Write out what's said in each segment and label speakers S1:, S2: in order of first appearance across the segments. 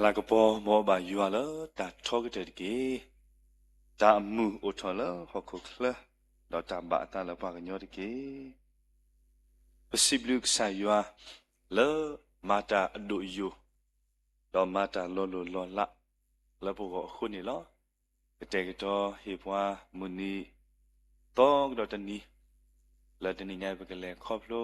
S1: la ko po mo ba yu la ta thok de ge ta mu o thon la ho ko kla do ta ba ta la ba nyo de ge possible sa yu le mata ado yu do mata lo la po ko khu ni lo te ke to he pwa mu ni to do ta ni la de ni nya ba ke le khop lo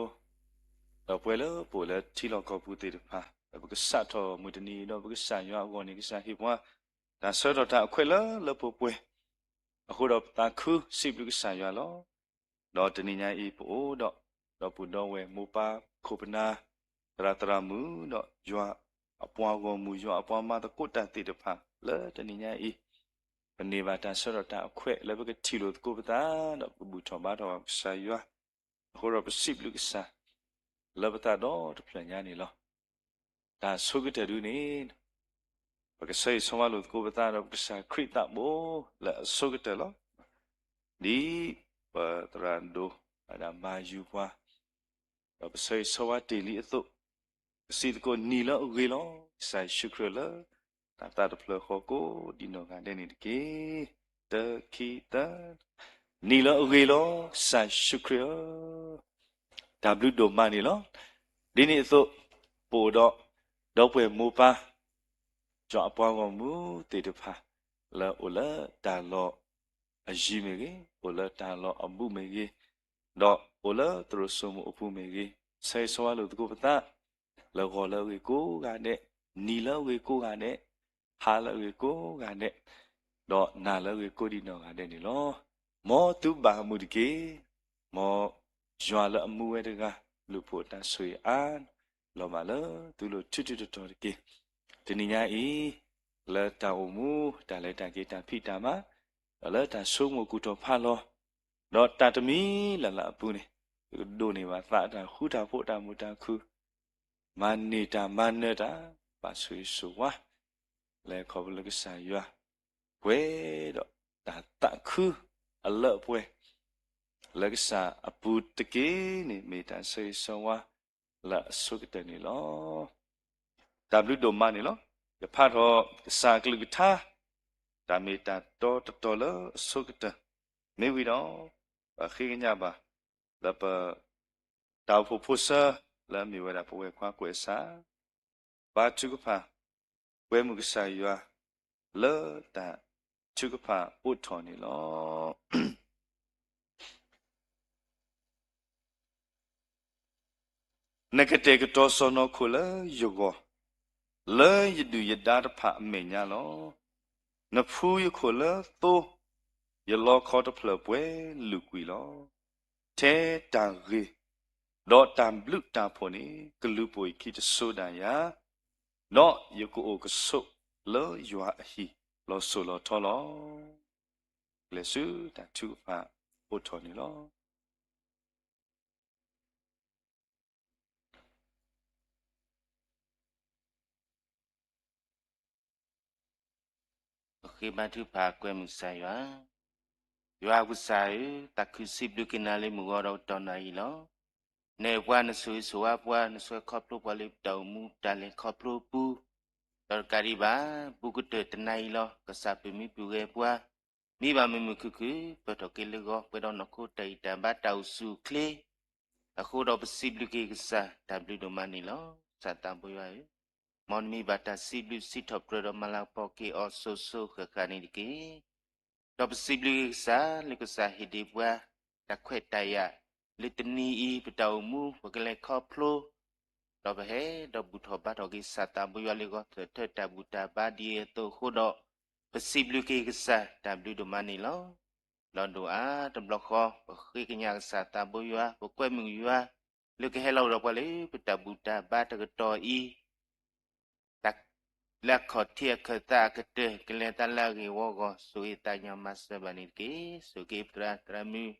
S1: do pwe lo po le thi lo ko pu te de pha ba ke sa tho mu de ni do ba ke sa yu ko ni ke sa he pwa ta so do ta khwe la po pwe အခုတော့တာခုစိပလူကဆာရလောတော့တနိညာဤပို့တော့ပူတော့ဝဲမူပါခုပနာတရမူတော့ရွာအပွားကောမူရွာအပွားမတကုတ်တတိတဖာလဲတနိညာဤပနေပါတာဆောတော့တာအခွဲ့လဲဘကတီလို့ကိုပတာတော့ဘူထောဘာတော့ဆာရအခုတော့စိပလူကဆာလဲပတာတော့တပြန်ညာနေလောဒါဆုကတဲ့လူနေဘကဆေးဆောမလို့ကိုပတာတော့ကဆာခရစ်တာဘောလဲဆုကတဲ့လော di patrando ada maju pa pasai sawati li itu si ko nila ugilo sai shukrala ta de plo khoko dino ga de ni ke ta kita nila ugilo sai shukra w do mani lo di ni itu po do pwe mu pa jo apwa ko mu te de pha la ola ta lo အကြီးမေကြီးဟိုလာတန်လောအမှုမေကြီးတော့ဟိုလာသူတို့ဆုံးမှုအမှုမေကြီးဆဲဆွာလို့တကူပတာလောကောလောဝေကိုကနဲ့နီလောဝေကိုကနဲ့ဟာလောဝေကိုကနဲ့တော့နာလောဝေကိုဒီနော်ကတဲ့နေလောမောသူဘာမှုတကေမောရွာလအမှုဝဲတကလူဖို့တဆွေအားလောမလောသူလို့ထွတ်ထွတ်တော်တကေဒီညဤလာတောင်မူတလဲတကေတဖိတာမှာ là ta số một cụ trò pha lo đó ta tụi mi là bu này đồ này mà ta ta khu ta phụ ta mu ta khu man ni ta man ne ta ba suy su wa le khó là cái sai ya quê đó ta ta khu ở lợ quê là cái sa apu te ke này mi ta suy so wa là số cái tên này lo ta blue đồ man này lo cái pha đó sa cái lực tha ta mi ta to lo so kita me wi do khi nya ba la pa ta phu sa la mi wa da phu we kwa kwe sa ba chu ka pha we mu ka sa ywa le ta chu ka pha pu thon ni lo na ka te ka to so no khu la yu go le yu du ya da pha me nya lo နဖူးရခိုလာတိုရလောခေါ်တဖလပွဲလူကွီလောတဲတန်ရီဒေါ်တန်ဘလူတာဖိုနီကလူပွေခိတဆိုဒန်ယာနော့ယကိုအိုကဆုလောယွာအဟီလောဆိုလောထောလောလေဆူတတူဖာအိုထောနီလော
S2: khi ba thứ ba quên một sai quá, vừa có sai ta cứ xếp được cái nào lên một gò đầu tròn này đó, nè qua nó suy suy qua nó suy khóp lốp qua lên đầu mu ta lên khóp lốp bu, rồi cái đi ba bu cứ tới tên này lo, cái sạp bị mi bu ghé qua, mi ba mi cứ, bắt đầu cái lưng gò, bắt đầu nó cố tay ta bắt đầu su kle, ta cố đầu xếp được cái sa, ta bị đồ man này lo, sa ta bôi vậy. Mon mi bata siblu sitop prodo malapo ke o so kakani dike. Dop siblu sa likusa hidibwa ta kwetaya litni I petau mu bakale koplo. Dop he dop butho bato ke sata buya lego te buta badi to khodo. Siblu ke sa tablu do mani lo. Londo a tam blokho ke kenya sata buya bokwe muyua. Luke hello dop wale buta bata ke to I. La khotia khata kete keleta lagi wogo suita nyamasa baniki suki tra mi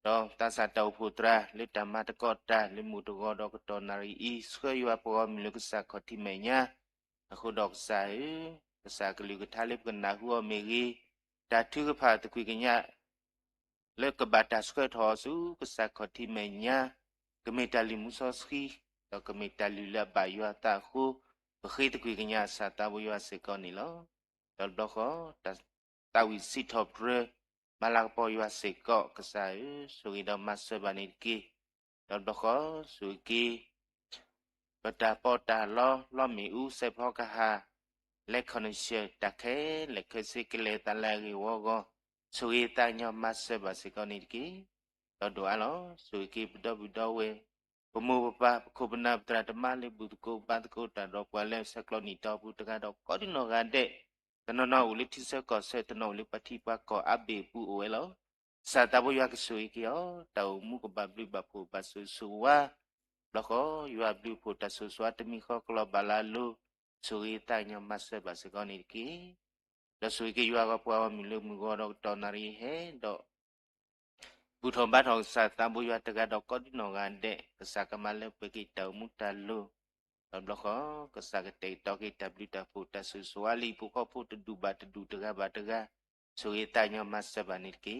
S2: do tasa tau putra lita mata kota limu to do ko nari I skhaywa po milu sa khoti menya aku dok sai sa kali ko thalip kana huwa megi ta thu ka pha tu kenya le ka bata skhay tho su ka sa khoti menya kemeta limu so ski do kemeta lula baywa ta khu ဘခိတကွေကညာစာတဘရွာစေကောနီလောတော်တော့ခေါ်တာဝီစီထော့ပရမလာပေါ်ရွာစေကောကစားဆိုရီတော့မဆဘနီကီတော်တော့ခေါ်ဆိုကီပတာပေါ်တာလောမီဦးစေဖောကဟာလက်ခနရှေတခဲလက်ခစီကလေတလာရီဝောဆိုရီတညမဆဘစေကောနီကီတော်တော့အလောဆိုကီပတော့ဝေပမောပခုပနာတရတမလေးဘူးကိုပတ်ကိုတတော့ကွာလဲဆက်ကလောနီတော့ဘူးတကတော့ကောဒီနောကတဲ့တနောဦးလေးတိစကောဆက်တနောလေးပတိပါကောအဘေပူဝဲလောစာတဘရွာကဆွေကယောတောင်မှုကပပလိပဖို့ပဆူဆူဝါလခောရွာပလိဖို့တဆူဆွာတမီခောကလဘလာလူဆွေတညမဆဘစကောနီကီလဆွေကရွာကပွားမီလူမှုကောတော့တော်နာရီဟဲတော့ဘူထုံဘတ်ထောင်စာတံဘူရတကတော့ကောဒီနောကန်တဲ့ကစားကမလည်းပကိတောင်မူတလူဘလခောကစားကတေတောကိတပလီတဖို့တဆူဆွာလီပုခောဖို့တဒူဘတ်ဒူတကဘတကဆိုရတညမဆဘနိကေ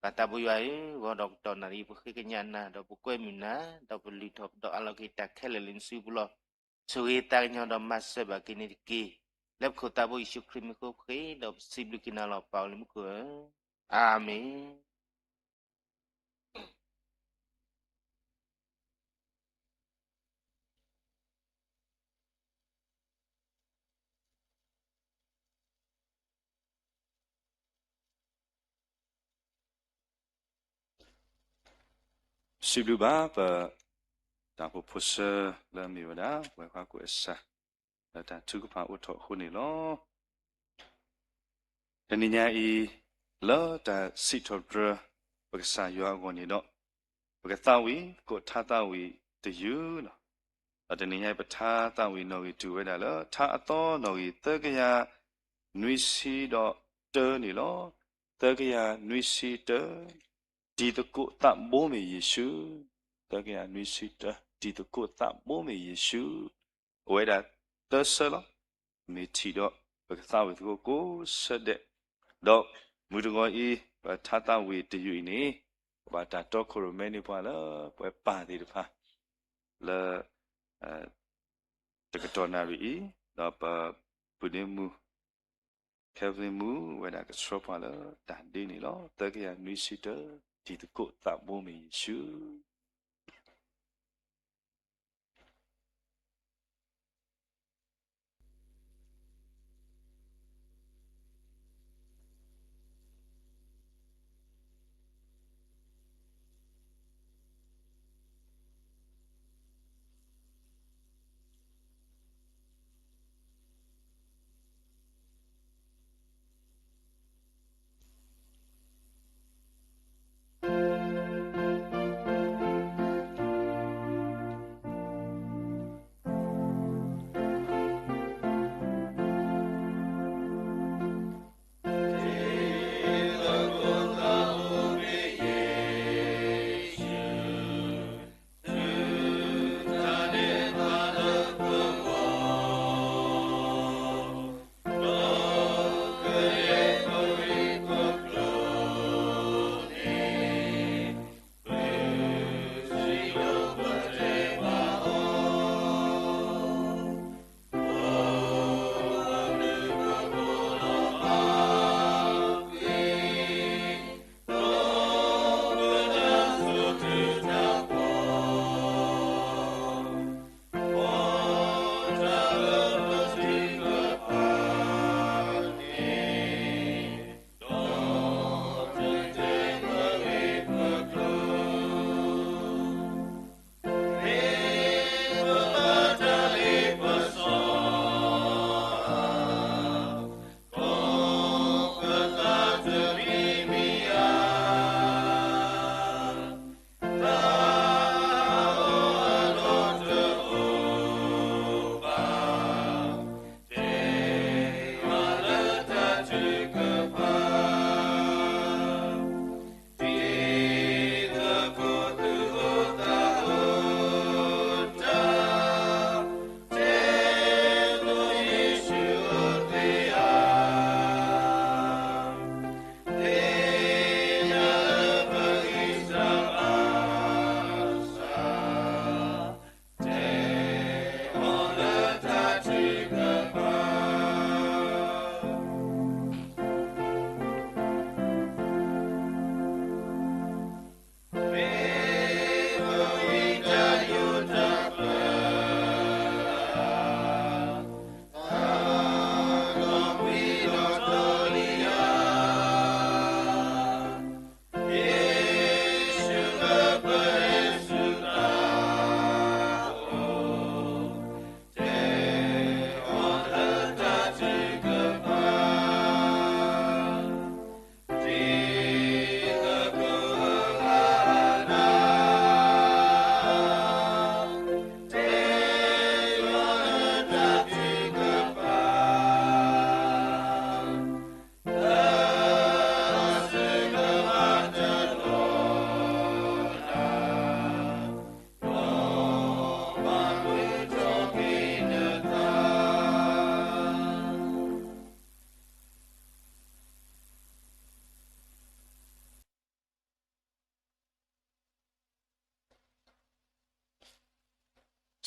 S2: ပတဘူရရေဝဒေါက်တာနာရီပခိကညာနာတော့ပုကွဲမီနာတော့ပလီထော့တော့အလောကိတခဲလလင်းစီဘလဆိုရတညတော့မဆဘကိနိကေလက်ခတဘူရှုခရမခုခေတော့စီဘလကိနာလောပေါလီမခုအာမင်
S1: စီလူဘာပတာပုပုစလမီဝဒဝဲခွာကိုအစာတာသူကဖာဥထောခုနေလောတနိညာဤလောတာစီထောဒရပက္ကစာယောဂောနေတော့ပက္ကသဝီကိုထာတဝီတယူနော်တနိညာပထာတဝီနော်ဤတူဝဲတာလောထာအတော်နော်ဤတကရာနွိစီတော့တဲနေလောတကရာနွိစီတဲဒီတကုတဘိုးမေယေရှုတကယ်နွေရှိတဒီတကုတဘိုးမေယေရှုဝဲတာသဆလမေတီတော့ပကသဝေကိုဆက်တဲ့တော့မူတကောဤထာတဝေတယူနေဘာတာတော့ခရမဲနေပါလားပွဲပါသေးတဖာလာတကတော်နာရီတော့ပပုနေမူKevin Mu when I could stop on the Dini law, 30 new seater, did the coat that woman shoe.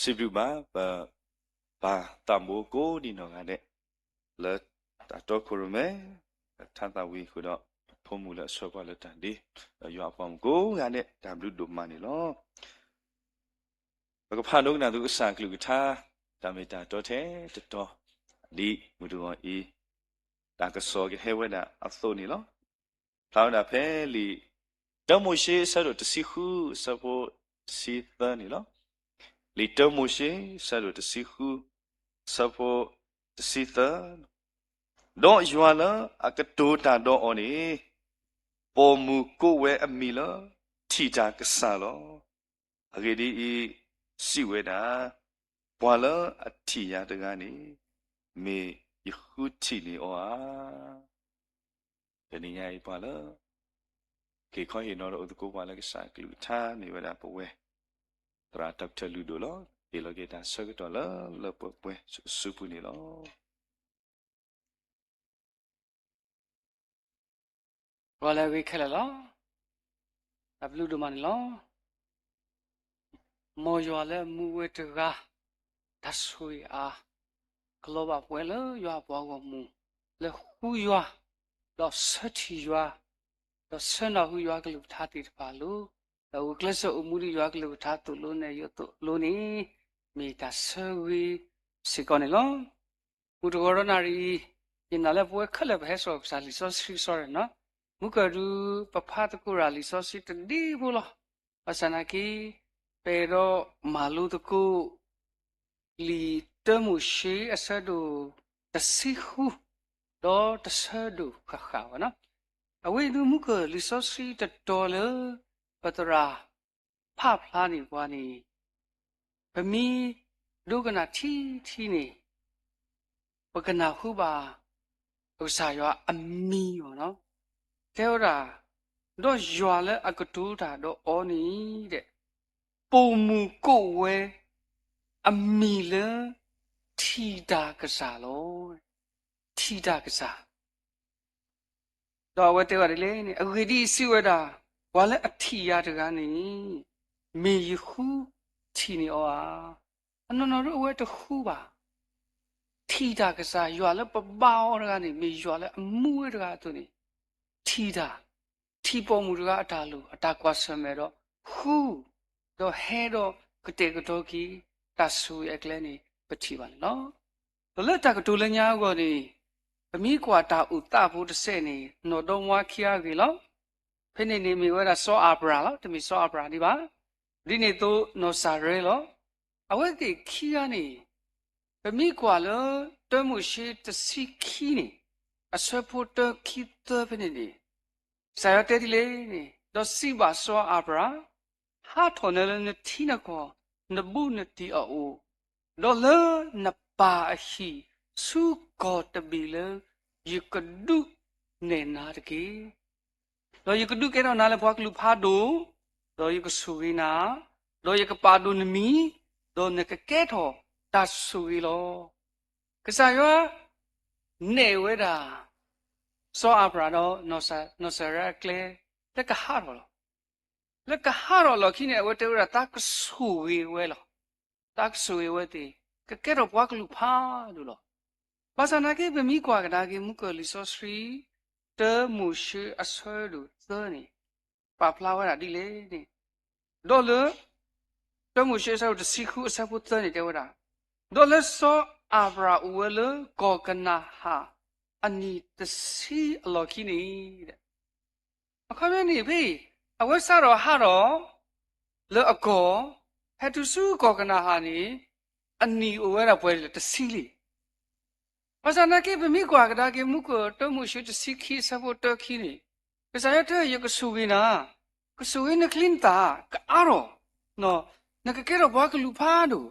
S1: စီပူပါဘာတမိုးကိုဒီနော်ကတဲ့လဲတော့ခုရမဲထန်တဝီခုတော့ဖုံးမှုလဲဆော့ပါလဲတန်ဒီရွာဖောင်ကိုကတဲ့ W ဒိုမနီလောဘကဖာဒုကနာသူအစာကလူကထားတမေတာတော့တဲ့တော်ဒီမူတူအီတာကစောကဟဲဝဲတာအသောနီလောထောင်းတာဖဲလီတမိုရှိဆရတစီခုစဖို့စီသနီလောလီတမိုရှိဆရတစီခုစဖို့စီသတော့ယွာလာအကတိုတာတော့အော်နီပေါ်မူကိုဝဲအမီလောထီတာကဆာလောအဂေဒီစီဝဲတာဘွာလာအထီရတကနေမေယခုချီနေအောတနည်းရိုက်ဘွာလာကေခေါ်ရင်တော့ဥဒကိုဘွာလာကဆာကလူထားနေဝဲတာပဝဲတရာတပ်ချလူဒိုလောဒီလိုကေတာဆောကတော့လပပွဲစုပူနေလော
S3: ဘာလဲဝိခဲလောအဘလူဒမန်လောမော်ရွာလဲမူဝဲတကားဒဆွေအားကလောဘပွဲလဲရွာပွားကိုမူလဲဟူရွာတော့စတီရွာတော့ဆန်တော့ဟူရွာကလူထားတိတပါလို့တော့ကလဆအမှုရီရွာကလူထားတူလို့နေရတူလို့နေမိတာဆွေစီကောနေလောဘုဒ္ဓဂရနာရီညနာလဲပွဲခက်လဲပဲဆိုစာလီဆိုစီဆိုရနော်မုကရူပဖတ်ကူရာလီဆိုစီတဒီဘူးလားအစနာကီပေရောမာလူတကူလီတမှုရှိအစဒူတစီခုတော့တဆဒူခခါဝနော်အဝိဒူမုကလီဆိုစီတတော်လပတရာဖဖလာနေကွာနေဗမီဒုကနာထီနေပကနာခုပါဥစားရောအမီရောနော်တဲ့ရာတော့ရွာလဲအကတူးတာတော့အောနီတဲ့ပုံမူကိုဝဲအမီလဲထီတာကစားလို့ထီတာကစားတော့ဝဲတဲ့ရာလေနေအဂေဒီစီဝဲတာဝါလဲအထီရတကနေမေယခုထီနေအောအနော်နော်ဝဲတခုပါထီတာကစားရွာလဲပပအောတကနေမေရွာလဲအမှုဝဲတကသူနေထီတာထီပေါ်မူကအတာလူအတာကွာဆမဲတော့ဟူတော့ဟဲတော့ကတေကတော့ကီတဆူရဲ့ကလေးနေပတိပါနော်ဘလက်တကတူလညာကိုနေအမိကွာတာဥတဖို့တဆဲနေနော်တော့ဝါခီယာကြီးလောဖိနေနေမီဝဲတာစောအာဘရာလောတမီစောအာဘရာဒီပါဒီနေတော့နော်ဆာရဲလောအဝဲကေခီယာနေအမိကွာလောတမှုရှိတစီခီနေအဆွဲဖို့တခီတဖိနေနေဆာရတဲ့ဒီလေနေတော့စီပါစောအာဘရာဟာထော်နေလတီနကောနဘူနတီအိုဒေါ်လာနပါအရှိစုကောတဘီလေယကဒုနေနာတကေတော့ယကဒုကေတော့နာလေဘွားကလူဖာဒိုတော့ယကဆူရီနာတော့ယကပါဒုနမီတော့နကကဲထောတဆူရီလောကစားရနေဝဲတာစောအပရာတော့နော်ဆာရကလေတကဟာတော့လက်ကဟာတော့လခိနေဝဲတဲ့ရတာကဆူဝေဝဲလောတာကဆူဝေဝဲတေကကဲတော့ဘွားကလူဖာလို့လောဘာသာနာကေဗမီကွာကဒါကေမုကလီဆိုစရီတမှုရှိအဆွဲလူသနေပါဖလာဝဲတာဒီလေနေဒေါ်လတမှုရှိဆောတစီခုအစဖို့သနေတယ်ဝဲတာဒေါ်လဆောအာဘရာဝဲလကောကနာဟာအနီတစီအလောခိနေတဲ့အခါမနေဖေးအဝတ်စားတော့ဟာတော့လောအကောဟက်တူစုကောကနာဟာနေအနီအိုဝဲတာပွဲတစီလီဘာသာနာကေဗမီကွာကဒါကေမုကတမှုရှိတစီခီစဖို့တခီနေကစားရတဲ့ယကဆူဝိနာကဆူဝိနကလင်တာကအာရောနော်နကကေတော့ဘွားကလူဖားတို့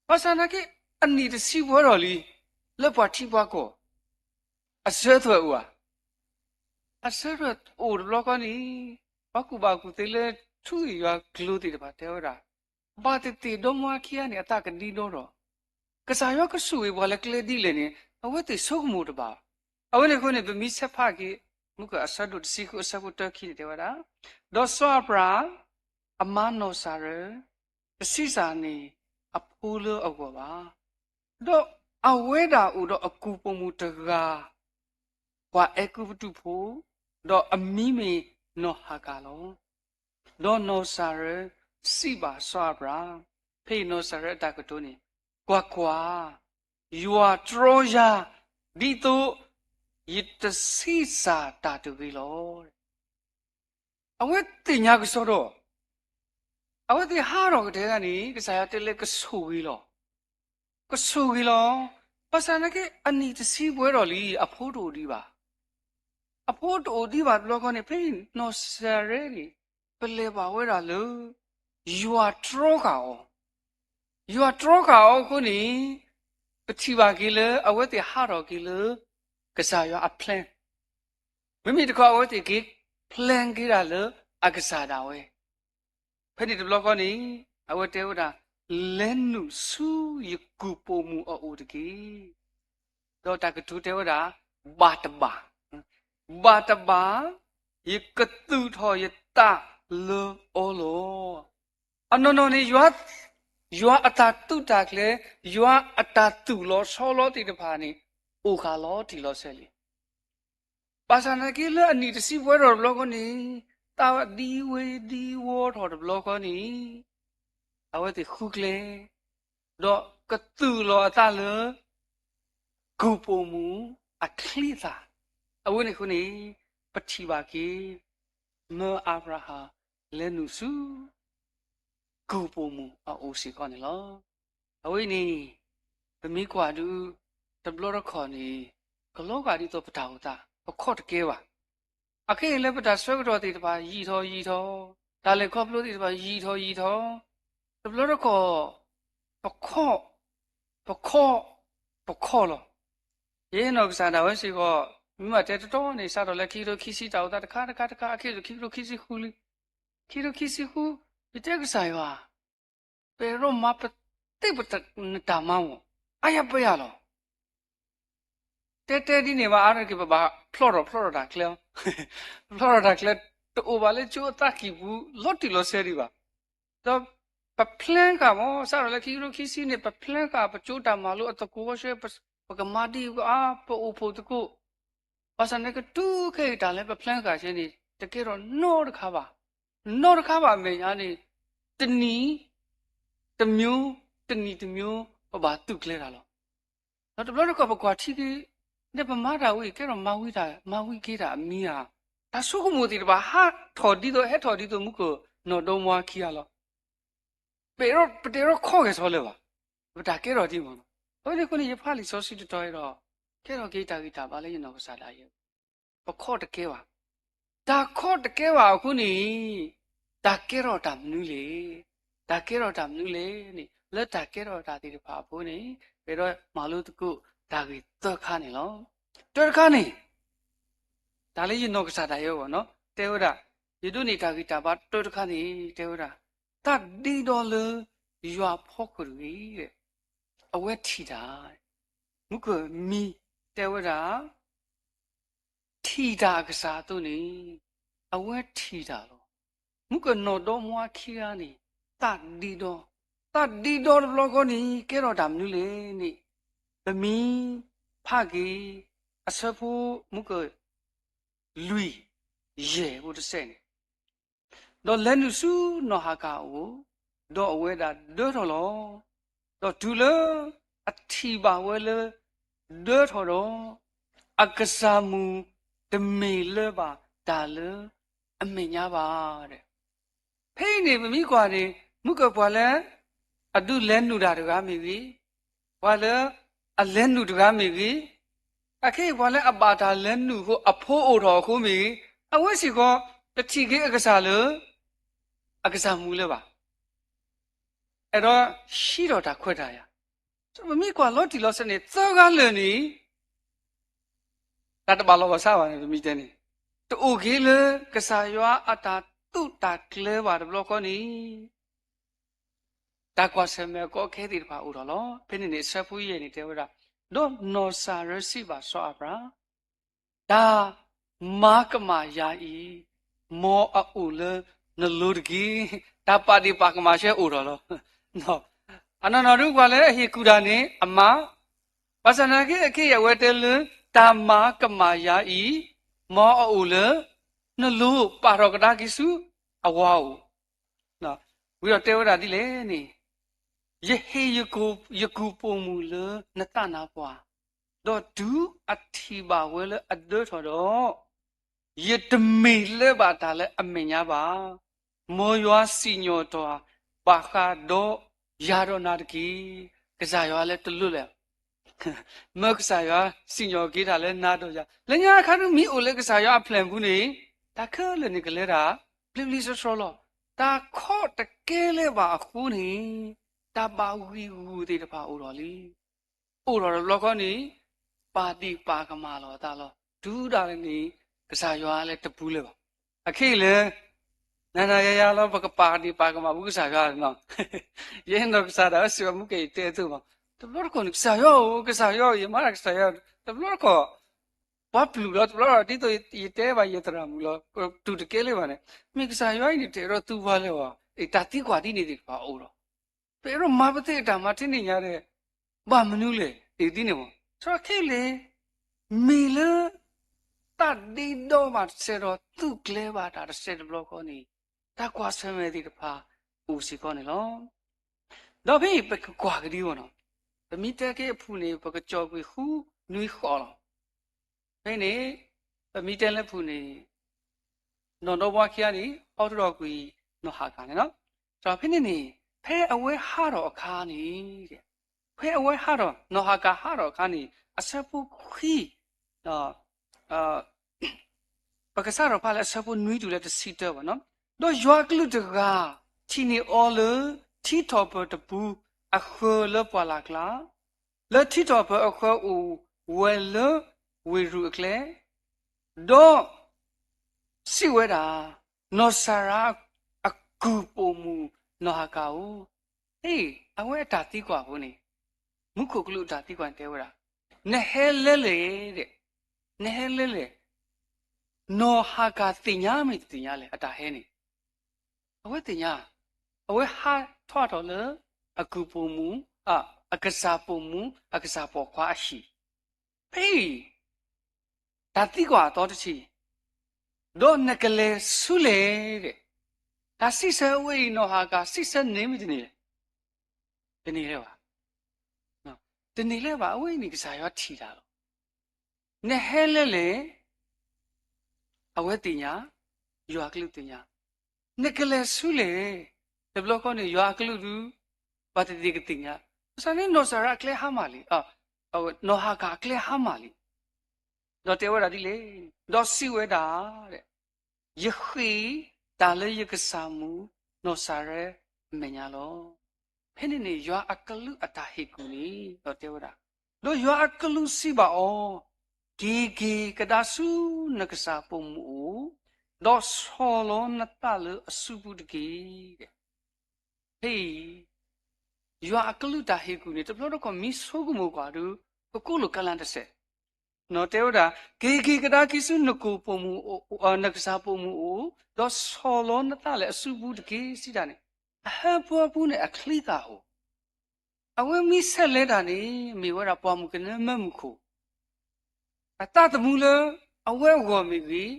S3: ဘာသာနာကေအနီတစီပွဲတော်လီလက်ပွားထိပွားကောအစဲသွဲဦးအစဲရအိုလောကနီဘာကူတေလေထူရွာဂလူတီတပါတဲဝရာဘာတေဒုံဝါခီယာနေအတကဒီတော့ကစားရောကဆူဝေဘောလကလေဒီလေနေအဝတ်တေဆုတ်မှုတပါအဝတ်လေခုနေဗမီဆက်ဖာကေမုကအဆဒုစီခုအဆဘတခီတဲဝရာဒေါ်ဆောပရာအမနောဆာရတစီစာနေ အဖိုးလို့အောက်ပါတော့အဝဲတာဦးတော့အကူပုံမူတကားကွာအကူတူဖို့တော့အမိမေနော်ဟာကလောတော့နော်ဆာရစီပါဆွာဘရာဖေနော်ဆာရတာကတိုနေကွာ you are troya ဒီတော့ယတစီစာတာတူပြီလောအဝဲတင်ညာကစောတော့အဝဲတင်ဟာတော့တဲ့ကနေကစားရတဲ့လက်ကဆူပြီလောကဆူပြီလောပစနကအနီတစီပွဲတော်လီအဖိုးတို့ဒီပါအဖိုးတို့ဒီပါဘလောကနေဖိနော်ဆာရဲလီပလေပါဝဲတာလို့ you are troka you are troka ခုနီပတိပါကီလအဝဲတင်ဟာတော့ကီလကစားရအပလန်မိမိတခါအဝဲတင်ကီပလန်ကီရလအကစားတာဝဲဖိဒီဘလောကနေအဝဲတဲဝတာလဲနုဆူယကူပိုမူအိုတကီတော့တကတူတဲဝတာဘာတဘာယကတူထောယတာလောအောလောအနော်နော်နေရွာအတာတုတာကလေရွာအတာတူလောဆောလောတိတဖာနေအိုခါလောတီလောဆဲလီပါစနာကီလအနီတစီပွဲတော်ဘလောကနေတာဒီဝေဒီဝေါ်တော်ဘလောကနေအဝဲတိခုကလေတော့ကတူလောအတာလဂူပိုမူအခလိသာအဝဲနေခုနေပတိပါကေမေအာဗရာဟာလဲနုစုဂူပိုမူအိုစီကောနေလောအဝဲနေဗမီကွာတူတဘလောရခေါ်နေဂလောကဒီတော့ပတာဝတာအခေါ်တကဲပါအခေလည်းပတာဆွဲတော်တိတပါရီထောဒါလည်းခေါ်ပလို့တိတပါရီထောတဘလောရခေါ်ပခေါ်လောယေနောကစားတာဝဲစီကောမိမတဲတော်နေစားတော့လက်ခီလိုခီစီတောက်တာတခါအခေလိုခီလိုခီစီခူလီခီလိုခီစီခူဒီတဲကစားရွာပေရောမပတိပတတာမောင်းအယပရလောတဲဒီနေမှာအားရကေဘာဖလော်တာကလေတိုဘာလေချိုတာကီဘူးလော်တီလောဆယ်ဒီပါတော့ပပလန်ကမောစားရလက်ခီလိုခီစီနေပပလန်ကပချိုတာမလို့အတကူရှေပကမာဒီကပို့ဖို့တကူပါစနေကတူခေတာလဲပပလန်ကချင်းနေတကယ်တော့နော့တခါပါမေညာနေတနီတမျိုးဘာတုကလဲတာလောတော့တဘလတော့ကကွာထီကြီးနေပမာတာဝေကဲတော့မဝီကေတာအမီးဟာဒါဆုကမိုတီတပါဟာထော်ဒီတော့ဟဲထော်ဒီတော့မူကိုနော်တော့မွားခီရလောပေရောခေါ်ခဲ့စောလဲပါဒါကဲတော့ဒီမောဟိုဒီကိုနေရဖာလီစောစီတော်ရတော့ကဲတော့ဂီတာပါလေရနော်ကစားလာရပခေါ်တကဲပါဒါခေါ်တကဲပါခုနေဒါကဲတော့တာမနူးလေနေလက်တာကဲတော့တာဒီတပါဖို့နေပေတော့မလို့တကူဒါကြီးတော့ခါနေလောတော်ခါနေဒါလေးရနောကစားတာရောနော်တဲဝဒယဒုနေတာဂီတာပါတော်ခါနေတဲဝဒတတ်ဒီတော်လရွာဖောက်ခရီတဲ့အဝဲထီတာမုကမီတဲဝဒထီတာကစားသူနေအဝဲထီတာလောမုကနော်တော်မွားခီယာနေတတ်ဒီတော်ဘလောကောနေကဲတော့တာမနူးလေနေဗမီဖာကေအစဖို့မုကလူရေဘုဒ္ဓဆဲနေတော့လက်နုစုနော်ဟာကာအိုတော့အဝဲတာဒေါ်တော်လောတော့ဒူလအထီပါဝဲလေဒေါ်တော်အကစားမူတမေလပါဒါလအမေညာပါတဲ့ဖိနေမမီကွာနေမုကဘွာလဲအတုလဲနုတာတကားမိပြီဘွာလဲအလဲနုတကားမိပြီအခေဘွာလဲအပါတာလဲနုကိုအဖိုးအိုတော်ခုမိအဝဲစီကောတတိကေအကစားလအကစားမူလဲပါအဲ့တော့ရှိတော်တာခွဲတာရမမီကွာလော်တီလော်စနေသောကားလနေတတ်ပါလောကစားပါနေမိတဲ့နေတူခေလကစားရွာအတာတုတာကလဲပါဘလောကောနီတာကွာဆမဲကောခဲတိတပါဦးတော်လောဖိနေနေဆက်ဖူးရဲ့နေတဲ့ဝရတော့နော်ဆာရစီပါဆောအပရာဒါမာကမာယာဤမောအူလနလူဒဂီတာပါဒီပါကမာရှဲဦးတော်လောနော် အနနာရုကလည်းအဟိကူတာနေအမဘာစနာကေအခေရဝဲတဲလတာမာကမာယာဤမောအိုလနလူပါရကဒါကိစုအဝါဦးနော်ဝီတော့တဲဝတာဒီလေနေယေဟေယကူပုံမူလနတနာပွားတော့ဒူအတိပါဝဲလအဒတ်တော်ယေတမီလေပါတာလေအမညာပါမောယောစီညောတော်ပါခါတော့ယာရနာတကီကစားရွာလဲတလွတ်လဲမကစားရွာစီညောကြီးတာလဲနာတော့ကြလညာခါတို့မီအိုလဲကစားရွာဖလန်ဘူးနေဒါခဲလဲနေကလေးတာပလီပလီဆောလောဒါခေါ်တကဲလဲပါအခုနေတာပါဝီဝူတေတပါအိုတော်လီအိုတော်လောကောနေပါတိပါကမာလောတာလောဒူးတာလည်းနေကစားရွာလဲတပူးလဲပါအခေလဲနာနာရရလောဘကပါတိပါကမာဘူးကစားရွာနော်ယေနကစားတာဆွေမှုကေတဲသူပါတဘလကောကစားရွာရမရကစားရွာတဘလကောဘာပလူလောတဘလတီတိုယတဲပါယတရာမူလောတူတကဲလေးပါနဲ့မိကစားရွာနေတဲတော့သူပါလဲပါအေတာတိကွာတိနေတယ်ပါအိုတော့pero mabate ta matini nyare ba manule e dine mo so khele mile ta di do ma se ro tu kle ba ta se de block ko ni ta kwa sweme di ta pha u si ko ni lo do phi pe kwa ga di wo no mi te ke phu ni ba ka chaw kwi hu nui kho lo phe ni mi te le phu ni no do bwa khia ni au do kwi no ha ka ni no so phe niဖဲအဝဲဟာတော့အခါနေတဲ့ဖဲအဝဲဟာတော့နော်ဟာကဟာတော့အခါနေအဆက်ဖို့ခီနော်ပကစားတော့ဖာလဲအဆက်ဖို့နွီးတူလဲတစီတော့ဗောနော်တော့ရွာကလူတကာချီနေအော်လထီတော်ပတပူအခုလပွာလာကလာလက်ထီတော်ပအခုဝဲလဝေရူကလေတော့စီဝဲတာနော်ဆာရာအကူပုံမူနော်ဟာကောဟေးအဝဲတာတိကွာဘူးနေမုခုကလူတာတိကွာတဲဝရာနဟဲလဲလေတဲ့နဟဲလဲလေနော်ဟာကတင်ညာမိတင်ညာလေအတာဟဲနေအဝဲတင်ညာအဝဲဟာထွားတော်လေအကူပုံမူအကစားပုံမူအကစားပေါ်ခွာရှိဖေးတာတိကွာတော့တချီတော့နကလေဆုလေတဲ့ဒါစိစဲဝိနော်ဟာကစိစဲနေမိတနေလေတနေလေပါနော်တနေလေပါအဝိနေကစားရွာထီတာလို့နေဟဲလဲလေအဝဲတင်ညာရွာကလူတင်ညာနေကလေးဆူလေတဘလကောနေရွာကလူသူဘာတတိကတင်ညာစနေနော်ဆရာကလေဟာမလီနော်ဟာကကလေဟာမလီတော့တဲဝရဒီလေတော့စီဝဲတာတဲ့ယခိတာလေယကဆာမူနော်ဆရဲမညာလောဖင်းနေရွာအကလူအတာဟိကူနီတော့တဲဝရတော့ရွာအကလူစီပါအောဂီကဒါဆူနကဆာပုံမူတော့ဆောလောနတလအစုပုတကေတဲ့ဟေးရွာအကလူတာဟိကူနီတပလို့တော့မီဆိုးကူမို့ကွာတို့ကိုလိုကလန်တဆက်နော်တဲဝရဂီကဒါကိစုနကူပုံမူနကဆာပုံမူတော့ဆောလောနတလအစုပုတကေစီတာနေအဟပွားပူးနဲ့အခလိတာဟိုအဝဲမီဆက်လဲတာနေမိဝရပွားမှုကနေမမှုခုအတတမူလအဝဲဝမီကြီး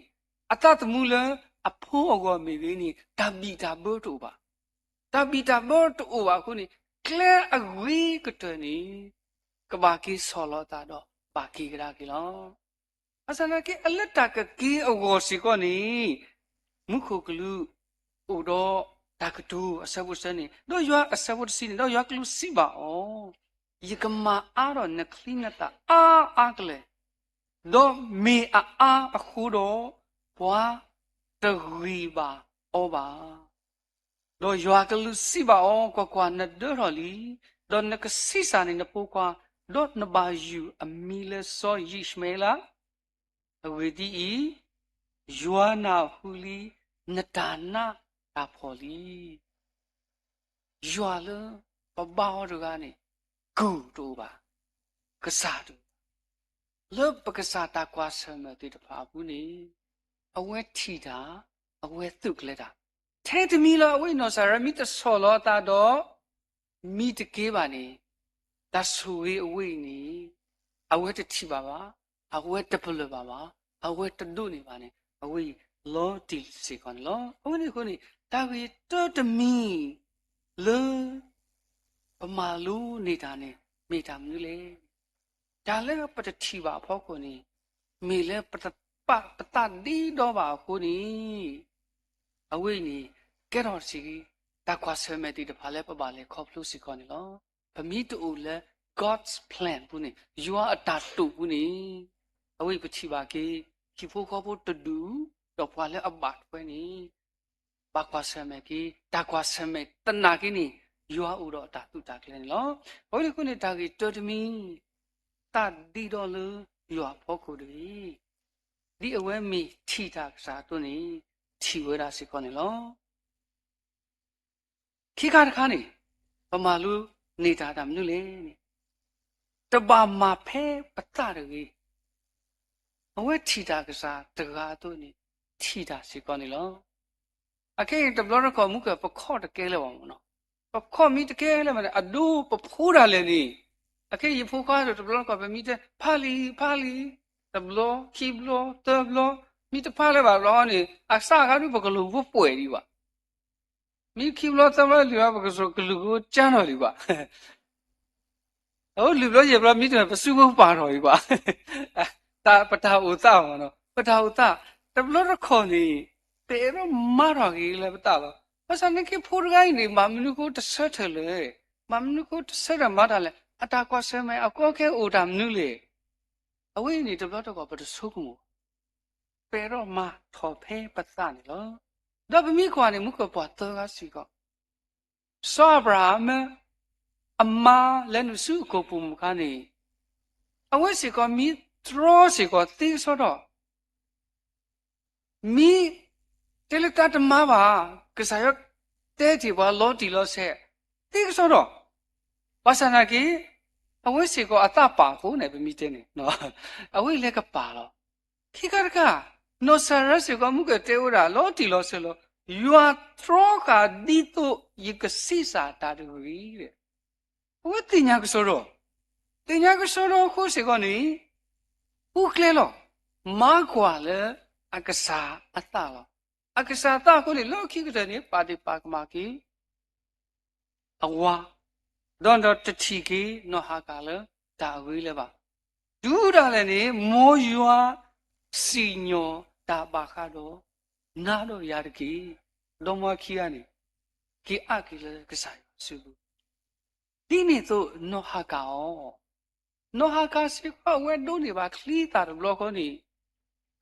S3: အတတမူလအဖိုးဝမီကြီးနိတဘီတာဘောတူပါတဘီတာဘောတူပါခုနိကလဲအဝီကတနီကဘာကီဆောလတာတော့ပါကီကရာကီလောအစနာကေအလက်တာကကီအဝစီကောနိမုခုကလူဥတော့တကတူအစဝစနေတော့ရွာအစဝစီနေတော့ရွာကလူစီပါအောယကမာအာရောနခလီနတာအာကလေတော့မေအခုတော့ဘွာတရီပါဩပါတော့ရွာကလူစီပါဩကွာနဒရလီတော့နကစီစာနေနပိုကွာတော့နဘာယူအမီလဆောယိရှမေလာအဝေဒီယွာနာဟူလီနတာနာတာဖော်လီယွာလပဘောရကနေဂူတို့ပါကစားတို့လောပကစားတာကွာဆမတိတပါဘူးနေအဝဲထီတာအဝဲသုကလက်တာထဲတမီလောအဝဲနော်ဆာရမီတဆောလောတာတော့ မိတကေးပါနေဒါဆိုဝေးအဝေးနေအဝဲတတိပါပါအဝဲတပလပါပါအဝဲတဒုနေပါနေအဝေးလောတီစီကွန်လောဟိုနေခုနေဒါဝေတော်တမီလေပမာလူနေတာနေမိတာမလို့လေဒါလည်းပတတိပါဖောက်ခုနေမိလည်းပတဒီတော့ပါခုနေအဝေးနေကဲတော်စီတာကွာဆမဲတီတဖာလဲပပါလဲခေါပလူစီကွန်လောပမီတူလဲ God's plan ဘူးနေ you are a tattoo ဘူးနေအဝိပချိပါကေခိဖိုခေါ်ဖို့တူတော့ဖွာလဲအဘတ်ပဲနေဘာကွာဆမဲကေတာကွာဆမဲတနာကိနေ you are ဥတော့တာတူတာကလေးနော်ဘိုးဒီခုနေတာကေတော်တမီတဒီတော့လူ you are ဖို့ကိုဒီဒီအဝဲမီထီတာစားတုန်နေထီဝဲတာစီခေါ်နေလောခိခါတခါနေပမာလူနေတာတာမလို့လေတဘာမဖဲပတရကြီးအဝဲထီတာကစားတကားတို့နေထီတာစီကောနေလောအခေတဘလရကောမှုကပခော့တကဲလဲပါမနော်ပခော့မိတကဲလဲမအဒူပဖိုးတာလဲနေအခေရဖိုးကားတဘလကောပဲမိတဲ့ဖာလီတဘလခီဘလတဘလမိတဖာလဲပါလောနေအစကားတို့ဘကလူဘပွေဒီပါမိခီဘလတဘလလီပါဘကဆိုကလူကိုကျန်းတော်လီပါဟိုလူပြောရပြမိတယ်ပစုဖို့ပါတော်ကြီးကွာတာပတာဥသမနော်ပတာဥသတဘလရခေါ်နေတေရမတော်ကြီးလည်းပတာလို့ဘာစနေကဖိုးကိုင်းနေမမနုကိုတဆက်ထလေမမနုကိုတဆက်ရမတာလေအတာကွာဆဲမဲအကောခဲအိုတာမနုလေအဝိနေတဘလတော့ကပတဆုကုပေရောမထော်ဖဲပသနေလို့တော့ဗမိခွာနေမှုကပွားတော့ကစီကဆောဗရာမအမလည်းနုစုကိုပုံမကနေအဝဲစီကမီထရောစီကတိဆိုတော့မီတယ်လတတ်မပါကစားရတဲ့ဒီဘာလို့ဒီလို့ဆက်တိဆိုတော့ဘာစနာကြီးအဝဲစီကအတပါကိုနေပဲမိတဲ့နေနော်အဝဲလည်းကပါတော့ခိကရကနော်ဆရစီကမှုကတေဝရာလို့ဒီလို့ဆက်လို့ you are throw ka dito yikasisa ta deဝတ်တင်ညာကဆိုတော့တင်ညာကဆိုတော့ခုစီကောနေဥကလဲလို့မာကွာလေအကစားအတာလို့အကစားတာကိုလေလောခိကတဲ့နေပါတိပါကမာကီအဝါဒွန်တော့တတိကီနော်ဟာကလေဒါဝေးလေပါဒူးတာလည်းနေမောယွာစီညောတာပါခါတော့နာတော့ရတကီတော့မခီကနေကီအကီလေကစားစုဒီနေ့ဆိုနော်ဟာကာစီကောဝဲဒုန်ဒီပါခလီတာဘလော့ကိုနေ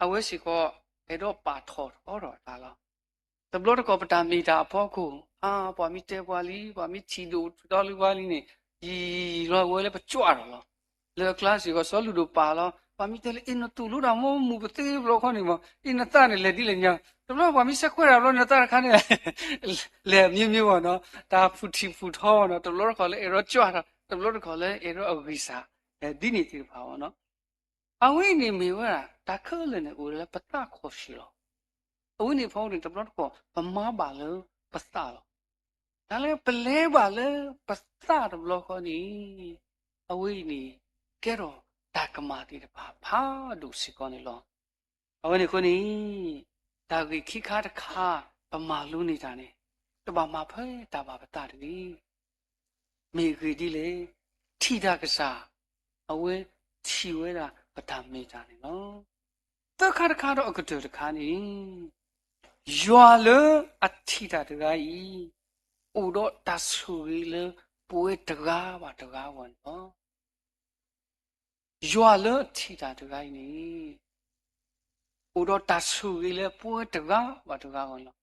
S3: အဝဲစီကောအဲ့တော့ပါထော်တော့တာလားတဘလော့ကောပတာမီတာအဖို့ကိုပွားမီတဲပွားလီပွားမီချီဒိုတော်လူပွားလီနေဒီလောဝဲလည်းပကြွတော့လားလေကလပ်စီကောဆောလူတို့ပါလားပွားမီတဲလေအင်းတူလူတော်မမူပတိဘလော့ကိုနေမအင်းတာနေလေဒီလေညာတဘလော့ပွားမီဆက်ခွဲရလို့နေတာခါနေလေမြင်းပေါ့နော်ဒါဖူတီဖူထောနော်တဘလော့ကောလေအဲ့တော့ကြွတာတဘလော့ကောလေအဲ့တော့အဝိစာဒီနေ့ဒီပါဘောနော်အဝိနေမေဝရာတခလနဲ့ဦးလည်းပတခေါ်ရှိတော့အဝိနေဖောင်းတယ်တဘလကောပမာပါလို့ပစတာလို့ဒါလည်းပလဲပါလေပစတာတဘလကောနီအဝိနေကဲတော့တကမာတိတပါဖာဒုစီကောနေလို့အဝိနေခုနီဒါကြီးခိခါတခါပမာလူနေတာနေတပါမဖဲတာပါပတာတည်းမိကြီးဒီလေထိတာကစားအဝဲချီဝဲတာပတာမေးတာနေနော်တခါတခါတော့အကတူတခါနေရွာလေအထိတာတကားဤဥတော့တဆူရီလေပွေတကားပါတကားဝန်နော်ရွာလေထိတာတကားနေဥတော့တဆူရီလေပွေတကားပါတကားဝန်နော်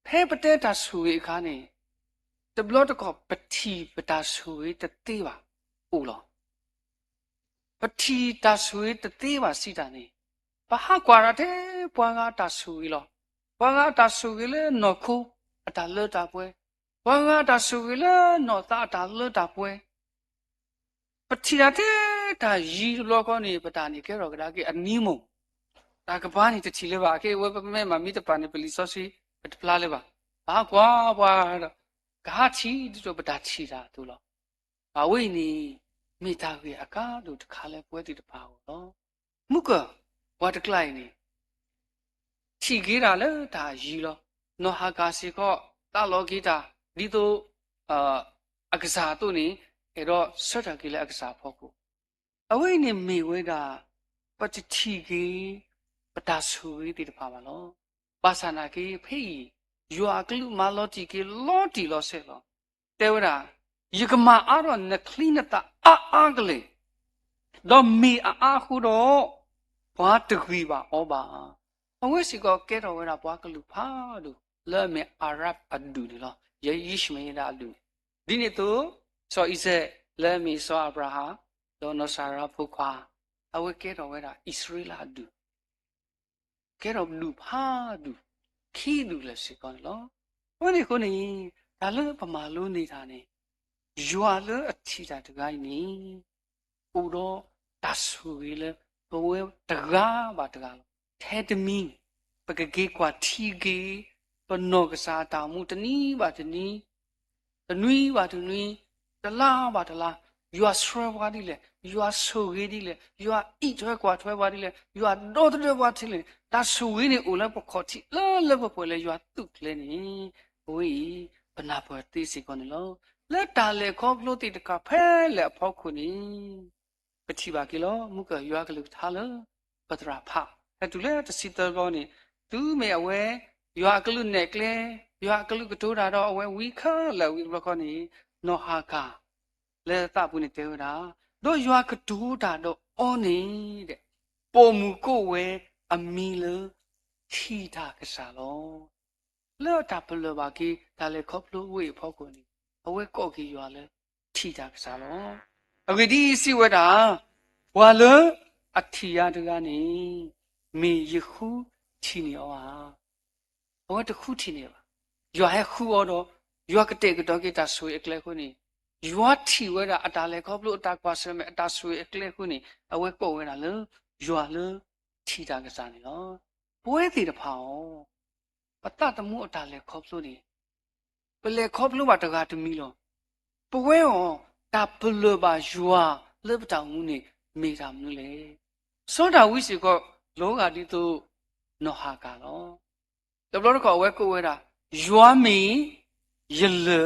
S3: ဖဲပတဲ့တဆူရီခါနေတဘလတ်ကောပတိပတာဆူရီတသေးပါဥလောပတိတဆူရီတသေးပါစီတာနေဘာဟာကွာရတဲ့ပွားကတဆူရီလောပွားကတဆူရီလေနော်ခုအတလတာပွဲပွားကတဆူရီလေနော်တာတလတာပွဲပတိရတဲ့ဒါရီလောကောနေပတာနေကဲတော့ကဒါကအနီးမုံဒါကဘာနေတချီလေပါအကေဝဲပမဲမမိတပါနေပလီဆော့စီပတပလာလေပါဘာကွာတော့ဂါချီတို့ပတာချီတာသူလော ဘာဝိနီမိသားကြီးအကားတို့တခါလဲပွဲတီတပါဘူးနော်မှုကဝါတကလိုက်နေချီကြီးတာလဲဒါရီလောနော်ဟာကာစီခောတာလောဂီတာဒီတို့အကစားတို့နေအဲ့တော့ဆွတ်တာကြီးလဲအကစားဖို့ကိုအဝိနေမိဝဲတာပတိချီကြီးပတာဆူရီတီတပါပါနော်ပါစနာကြီးဖေးယူအကလူမာလော်တီကြီးလော်တီလော်ဆဲလောတဲဝရာယကမာအားတော့နခလီနတာအာကလေးတော့မီအာခုတော့ဘာတခွေပါဩပါအဝိစီကကဲတော်ဝဲတာဘွားကလူဖာတို့လဲမေအာရဗ်အဒူဒီလောယေရှမေရာလူဒီနေ့တော့ဆိုဣဇက်လဲမေဆိုအဗရာဟာတော့နဆာရာဖုခွာအဝိကဲတော်ဝဲတာဣသရေလအဒူကဲတော်လူဖာဒူခီဒူလဲစီကောလောဝိနေခုနေဒါလည်းပမာလို့နေတာနေရွာလအထီတာတကိုင်းနီဥတော့တဆူရီလေဘဝတကားပါတကားထဲတမီပကကေကွာထီကေပနောကစားတောင်မှုတနီးပါတနီးတနွီးပါတနွီးတလားပါတလားရွာဆွဲပွားဒီလေရွာဆူရီဒီလေရွာဣထွဲကွာထွဲပွားဒီလေရွာတော့တဲ့ပွားတီလေတဆူရီနေဦးလည်းပခေါ်တီလဲပွဲလေရွာတုတ်လေနေဝေးပနာပေါ်တီစီကောနေလောလက်တာလေခေါပလို့တိတကဖဲလေအဖောက်ခုနီပတိပါကီလောမုကရွာကလူထားလပတရာဖအတူလေတစီတကောနေသူမေအဝဲရွာကလူနဲ့ကလဲရွာကလူကတိုးတာတော့အဝဲဝီခါလေဝီဘကောနေနောဟာကာလေတပုနေတေဝတာတို့ရွာကတိုးတာတော့အောနေတဲ့ပုံမူကိုဝဲအမီလထီတာကစားလောလောတာပလဘာကီဒါလေခေါပလို့ဝေဖောက်ခုနီအဝဲကော့ကြီးရွာလဲထိတာကစားလောအခုဒီစီဝတာဝါလအထီရတကနေမေယခုထီနေအောင်ဟာအဝဲတခုထီနေပါရွာဟဲခုတော့ရွာကတဲ့ကတော့ကတာဆွေအကလဲခုနေရွာထီဝဲတာအတာလဲခေါပလို့အတာကွာဆဲမဲ့အတာဆွေအကလဲခုနေအဝဲကော့ဝဲတာလဲရွာလဲထီတာကစားနေလောပွဲသေးတဖောင်းပတတမှုအတာလဲခေါပလို့နေပလေခေါပလို့ပါတကားတမီလောပွဲောတာပလဘာယွာလေပတောင်မှုနေမေတာမှုလေစောတာဝိစီကလောကတိတို့နောဟာကလောတဘလတော့ဝဲကိုဝဲတာယွာမီယလေ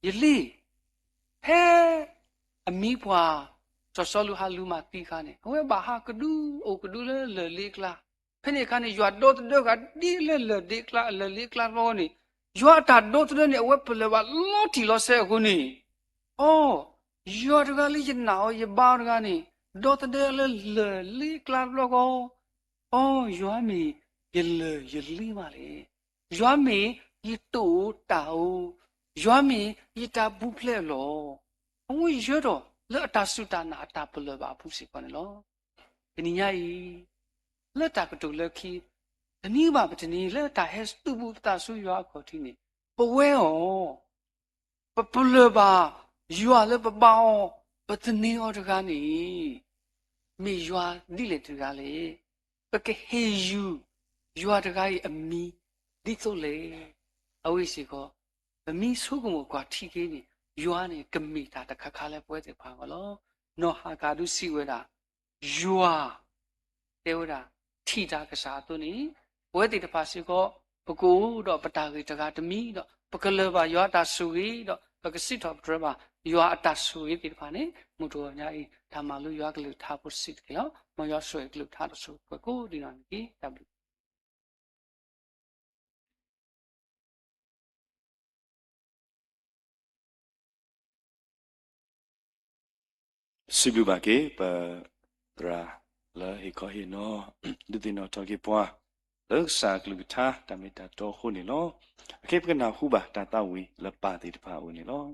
S3: ယလီဟဲအမိဘွာစောစောလူဟာလူမတီခါနေဝဲဘာဟာကဒူအိုကဒူလေလေကလာဖနေခါနေယွာတော့တော့ကဒီလေလေကလာလေကလာဘောနေယွာတာတော့တဲ့နေဝဲပလဘာလောတီလောဆဲခုနေအော်ယောတကလေးကျနာရဘာရကနေဒေါ်တဲ့လေလေကလပ်လောကောအော်ယောမီယလေယလီပါလေယောမီယတူတောက်ယောမီယတာဘူးဖလဲလောအဝရတော့လက်တာစုတာနာတာပလဘာဖုစီကောနော်ဒီညာဤလက်တာကတူလက်ခီဒီနီးပါပတနီလက်တာဟက်တူဘူးတာဆူယောခေါ်တီနေပဝဲဩပလဘာရွာလည်းပပောင်းပတနေအော်တကားနေမိရွာဒီလေတကားလေပကဟေယူရွာတကားရဲ့အမီဒီဆိုလေအဝိစီကောအမီဆုကမကွာထီကေးနေရွာနေကမိတာတခါခါလဲပွဲတယ်ပါကလောနော်ဟာကာဒုစီဝဲတာရွာတဲဝတာထီတာကစားသူနေပွဲတယ်တပါစီကောပကူတော့ပတာကြီးတကားတမီတော့ပကလဘာရွာတာဆူကြီးတော့ပကစစ်တော့ဒရဘာရွာအတဆူရေးဒီဖာနေမူတော်ညာဤဓမ္မလူရွာကလူထားဖို့စစ်ကလောမရွာဆွေကလူထားတော့ဆိုကိုဒီနာနီဝ
S1: စီဘူဘာကေပဒရာလာဟီကိုဟီနောဒီဒီနောတောကေပွားလက်စာကလူထားတမီတာတော့ခုနေလောအခေပကနာဟုပါတာတဝီလပါတိတဖာဦးနေလော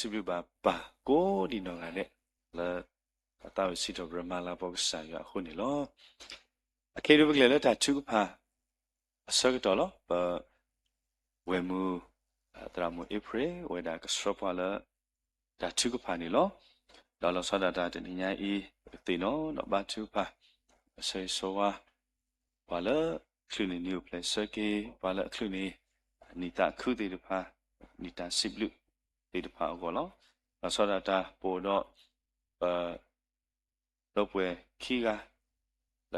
S1: စီဘဘာပါကိုဒီနော်ကလည်းလာတာဝစီတော့ဘရမလာဘောဆာရခုနေလောအခေရဘကလည်းတာချုဖာအစကတော့လောဝေမူတရာမူဧပြီဝေဒါကစရပလာတာချုဖာနေလောလောလောဆဒတာတနိညာဤတေနောတော့ဘာချုဖာဆေဆိုဝါဘာလခလုနေနီပလက်စကေဘာလခလုနေနီတာခုတေတဖာနီတာစိဘလူဒီတဖာကိုလောဆောဒတာပိုတော့တော့ပွဲခီကလ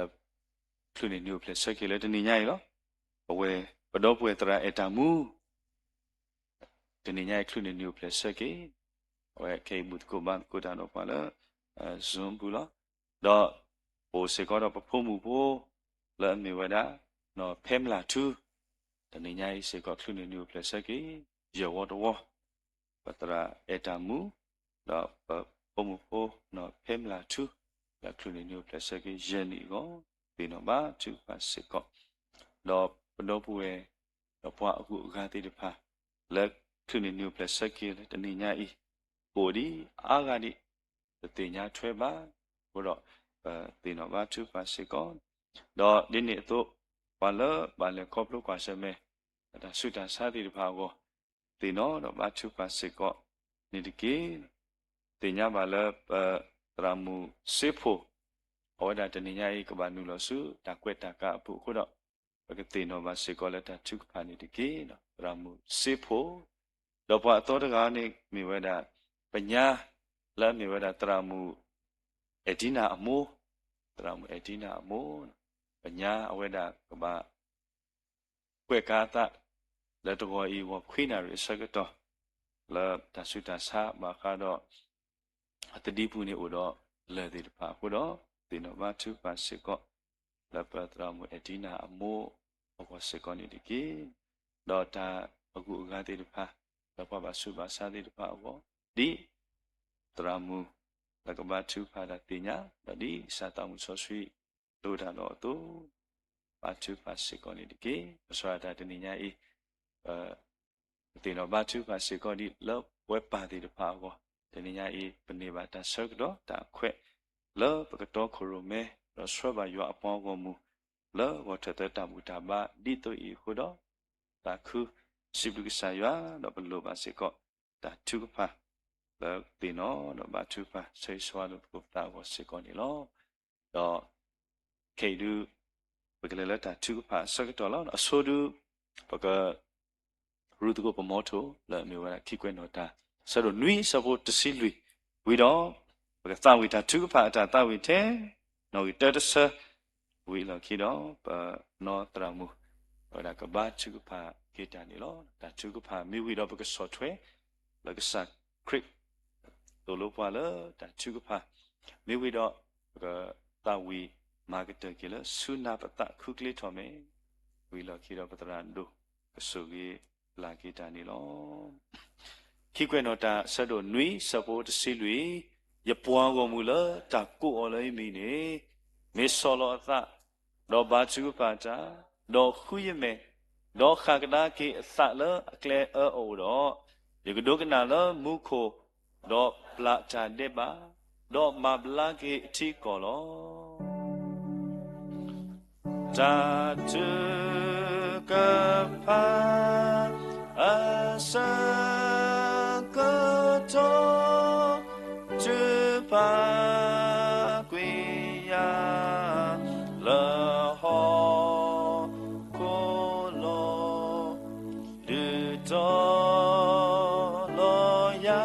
S1: ခလုနေနီပလက်စကေလေတနိညာဤလောဘဝဘတော့ပွဲတရာအတာမူတနိညာခလုနေနီပလက်စကေဝဲကေမုတ်ကိုဘန်ကိုတာတော့ပါလားဇွန်ဘူးလားတော့ဟိုစေကတော့ပဖို့မှုဖို့လဲ့မြေဝဒနော်ဖဲမလာသူတနေညာစေကခလုနေနီပလက်စကေယေဝတော်ပတရာအတာမူတော့ပမှုဖို့နော်ဖဲမလာသူလခလုနေနီပလက်စကေယနီကိုပြီးတော့ပါသူပါစေကတော့ဘတော့ပွဲတော့ဘွားအခုအခါသေးတဖာလက်ခလုနေနီပလက်စကေတနေညာဤကိုဒီအာဂါဒီတင်ညာထွဲပါဘတော့တင်တော့ဘာသူပါစေကောတော့ဒီနေ့တော့ဘာလဲကောပလို့ကွာစမဲဒါဆုတာစားတိတဖာကိုတင်တော့ဘာသူပါစေကောနေတကေတင်ညာဘာလဲတရာမူစေဖို့ဟောဒါတနေညာဤကဘာနူလို့ဆုတာကွက်တာကအပုခုတော့ဘ cái tiền nó mà sẽ có là ta chúc phá này thì kia nó làm một xếp phố đó bỏ tôi đó này mình phải đã bây giờ là mình phải đã làm một edina amo làm một edina amo bây giờ ở đây đã các bạn quay cả ta là tôi gọi ý hoặc khuyên nào để sao cái đó là ta suy ta sa mà cả đó ta đi bu này ở đó là đi phá của đó thì nó mà chúc phá sẽ có là bắt làm một edina amo hoặc sẽ có những cái đó ta ở cụ ga đi phá là qua bà sư bà sa đi phá có đi tramu là các bạn chúc phá là tiền nhá là đi sa tạo một số suy tôi đã nói tu bà chúc phá sẽ có những cái số là tiền nhá ý tiền nó bà chúc phá sẽ có đi lớp web bà đi phá có tiền nhá ý bên này bà ta search đó ta khỏe lớp cái đó khổ rồi số bà dọa bao gồm mu lỡ và trở tới tạm ta ba đi tới ý khu đó ta cứ xếp được cái sai quá đó bên lô bà sẽ có ta chưa có pha lỡ thì nó bà chưa pha xây xóa được của ta và sẽ có những nó đó khi đưa bởi cái là ta chưa có pha sau cái đó nó số đưa và cái rút của bộ mô tô là mình gọi là khi quen nó ta sau đó nuôi sau đó tự xin lùi vì đó và cái tao vì ta chưa có pha ta tao vì thế nó vì tớ sơ vì là khi đó và nó tra mu và là các bạn chưa có phá cái trả này đó ta chưa có phá mi vì đó với cái software là cái sạc click tổ lô qua lỡ ta chưa có phá mi vì đó cái ta vì marketer kia là suy na bắt ta khúc lấy cho mình vì là khi đó bắt ta đồ cái số cái là cái trả này đó khi quen nó ta sẽ đồ núi support xin lũy nhập qua gồm mù lỡ ta cụ ở đây mình nè mấy số lo ta đó ba chú ba cha đó khuya mẹ đó khác đó cái sát lỡ kle ở ổ đó giờ cái đó cái nào lỡ mu khô đó là cha để ba đó mà là cái chỉ có lo cha chú cái pha asa cơ cho chú ba quý ya lỡ ho cô lo đưa cho lo ya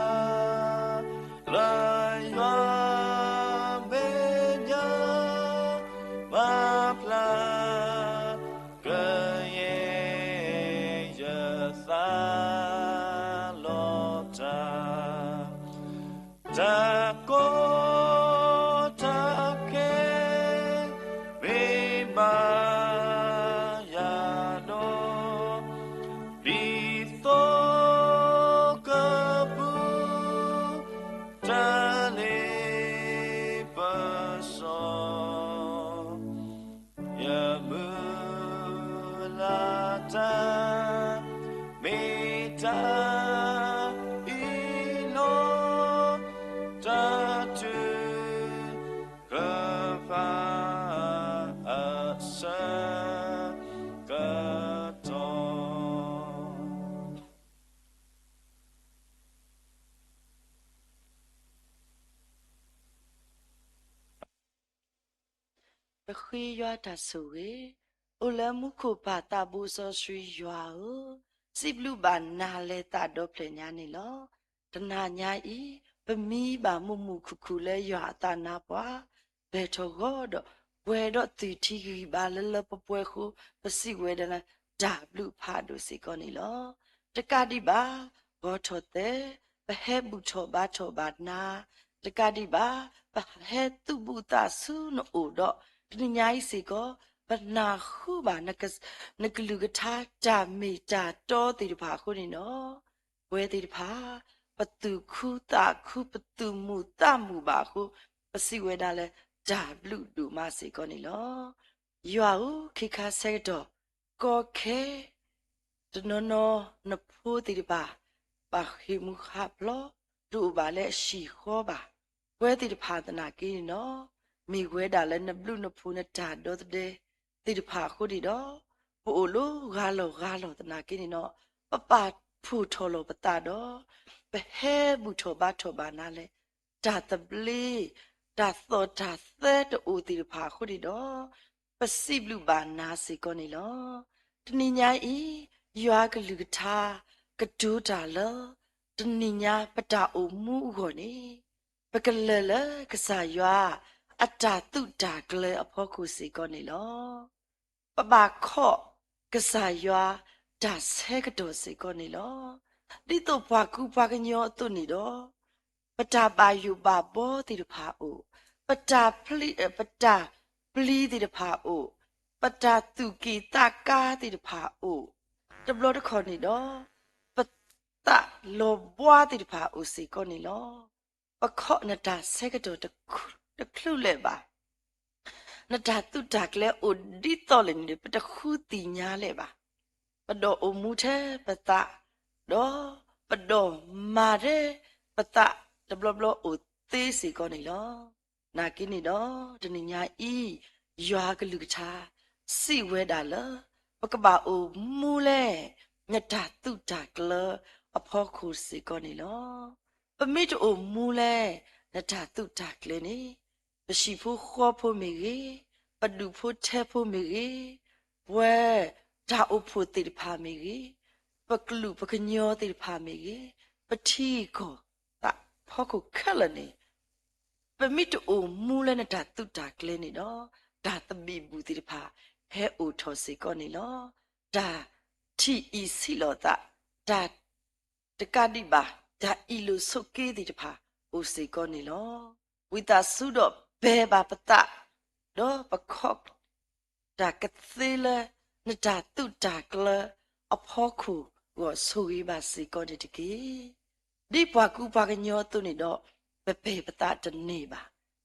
S1: lời hoa bên nhau ba pla cơ ye giờ xa lo ta có
S4: khi yoa ta suy ô la mu khu pa ta bu so suy yoa o si blu ba na le ta do ple nya ni lo tana nya i pa mi ba mu mu khu khu le yoa ta na pa be to go do we do ti ti gi ba le le pa pwe khu pa si we da na da blu pha do si ko ni lo ta ka di ba go tho te pa he bu tho ba na ta ka di ba pa he tu bu ta su no o doဒီညာကြီးစီကောဘနာခုပါနကလူကထားဂျာမီဂျာတောတီတဖာခုနေနော်ဝဲတီတဖာပတူခုတာခုပတူမူတမူပါခုပစီဝဲတာလဲဂျာဘလူဒူမစီကောနေလောယွာဦးခိခါဆဲတော့ကောခဲတနောနဖိုးတီတပါပါခိမူခပ်လောဒူပါလဲရှီခေါ်ပါဝဲတီတဖာတနာကင်းနော်มีเวดาและนบลูนพูนตาดอตเดติดผาคุดีดอโอโลกาโลตนากินีเนาะปะปาผู้ทอโลปตาดอไปเฮบุโทบานาเลตาตบลีตาโซตาเซตอูติดผาคุดีดอ ပစိဘလူပါနာစီကောနေလောတနိညာဤရွာကလူကထားကဒူတာလောတနိညာပတာအိုမှုခေါ်နေပကလလကစားရွာအတာတုတာကလေအဖို့ခုစီကောနေလောပပခော့ကစားရွာဒါဆဲကတော်စီကောနေလောဒီတော့ဘွားကူဘွားကညောအတုနေတော့ပတာပါယူပါဘောတိတဖာအိုပတာပလီတိတဖာအိုပတာသူကီတာကာတိတဖာအိုတဘလတခေါ်နေတော့ပတလောဘွားတိတဖာအိုစီကောနေလောပခော့နတာဆဲကတော်တခုလဲပါနတာတုတာကလဲအိုဒီတော်လည်းနေပတခုတီညာလဲပါပဒေါ်အမှုထဲပတတော့ပဒေါ်မာရဲပတတဘလဘလအိုသေးစီကောနေလောနာကိနေတော့တနညာဤရွာကလူကချာစီဝဲတာလပကပါအိုမူလဲညတာတုတာကလအဖို့ခုစီကောနေလောပမိတအိုမူလဲညတာတုတာကလနေပရှိဖို့ခေါ်ဖို့မေကြီးပဒုဖို့ထဲဖို့မေကြီးဝဲဒါအဖို့တိဖာမေကြီးပကလူပကညောတိဖာမေကြီးပတိကိုတာဖို့ခုခက်လနေပမိတအိုမူလဲညတာတုတာကလနေတော့ဒါတပိဘူးတိဖာဟဲအိုထောစီကောနေလောဒါတီအီစီလောတာဒါတကတိပါဒါအီလိုဆုတ်ကေးတိတဖာအိုစီကောနေလောဝိတာဆုတော့ဘဲပါပတတော့ပခော့ဒါကသေးလဲနတာတုတာကလအဖို့ခုကိုဆိုရီပါစီကောနေတကြီးဒီဘွားကူဘွားကညောတုနေတော့ပပေပတတနေပါ